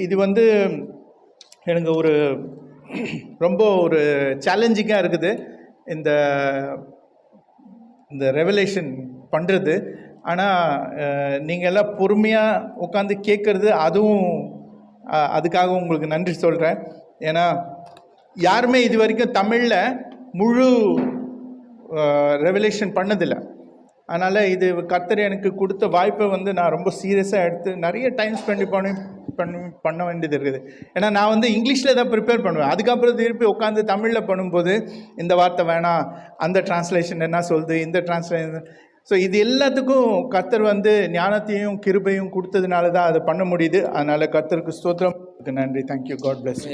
இது எனக்கு ரொம்ப சேலஞ்சிங்காக இருக்குது இந்த ரெவலேஷன் பண்ணுறது. ஆனால் நீங்கள் எல்லாம் பொறுமையாக உட்காந்து கேட்குறது, அதுக்காக உங்களுக்கு நன்றி சொல்கிறேன். ஏன்னா யாருமே இது வரைக்கும் தமிழில் முழு ரெவலேஷன் பண்ணதில்லை. அதனால் இது கர்த்தர் எனக்கு கொடுத்த வாய்ப்பை நான் ரொம்ப சீரியஸாக எடுத்து நிறைய டைம் ஸ்பெண்ட் பண்ண வேண்டியது இருக்குது. ஏன்னா நான் இங்கிலீஷில் தான் ப்ரிப்பேர் பண்ணுவேன். அதுக்கப்புறம் திருப்பி உட்காந்து தமிழில் பண்ணும்போது இந்த வார்த்தை வேணாம், அந்த டிரான்ஸ்லேஷன் என்ன சொல்லுது, இந்த டிரான்ஸ்லேஷன். ஸோ இது எல்லாத்துக்கும் கர்த்தர் ஞானத்தையும் கிருபையும் கொடுத்ததுனால தான் அதை பண்ண முடியுது. அதனால் கர்த்தருக்கு ஸ்தோத்திரம், நன்றி. தேங்க்யூ. God plus.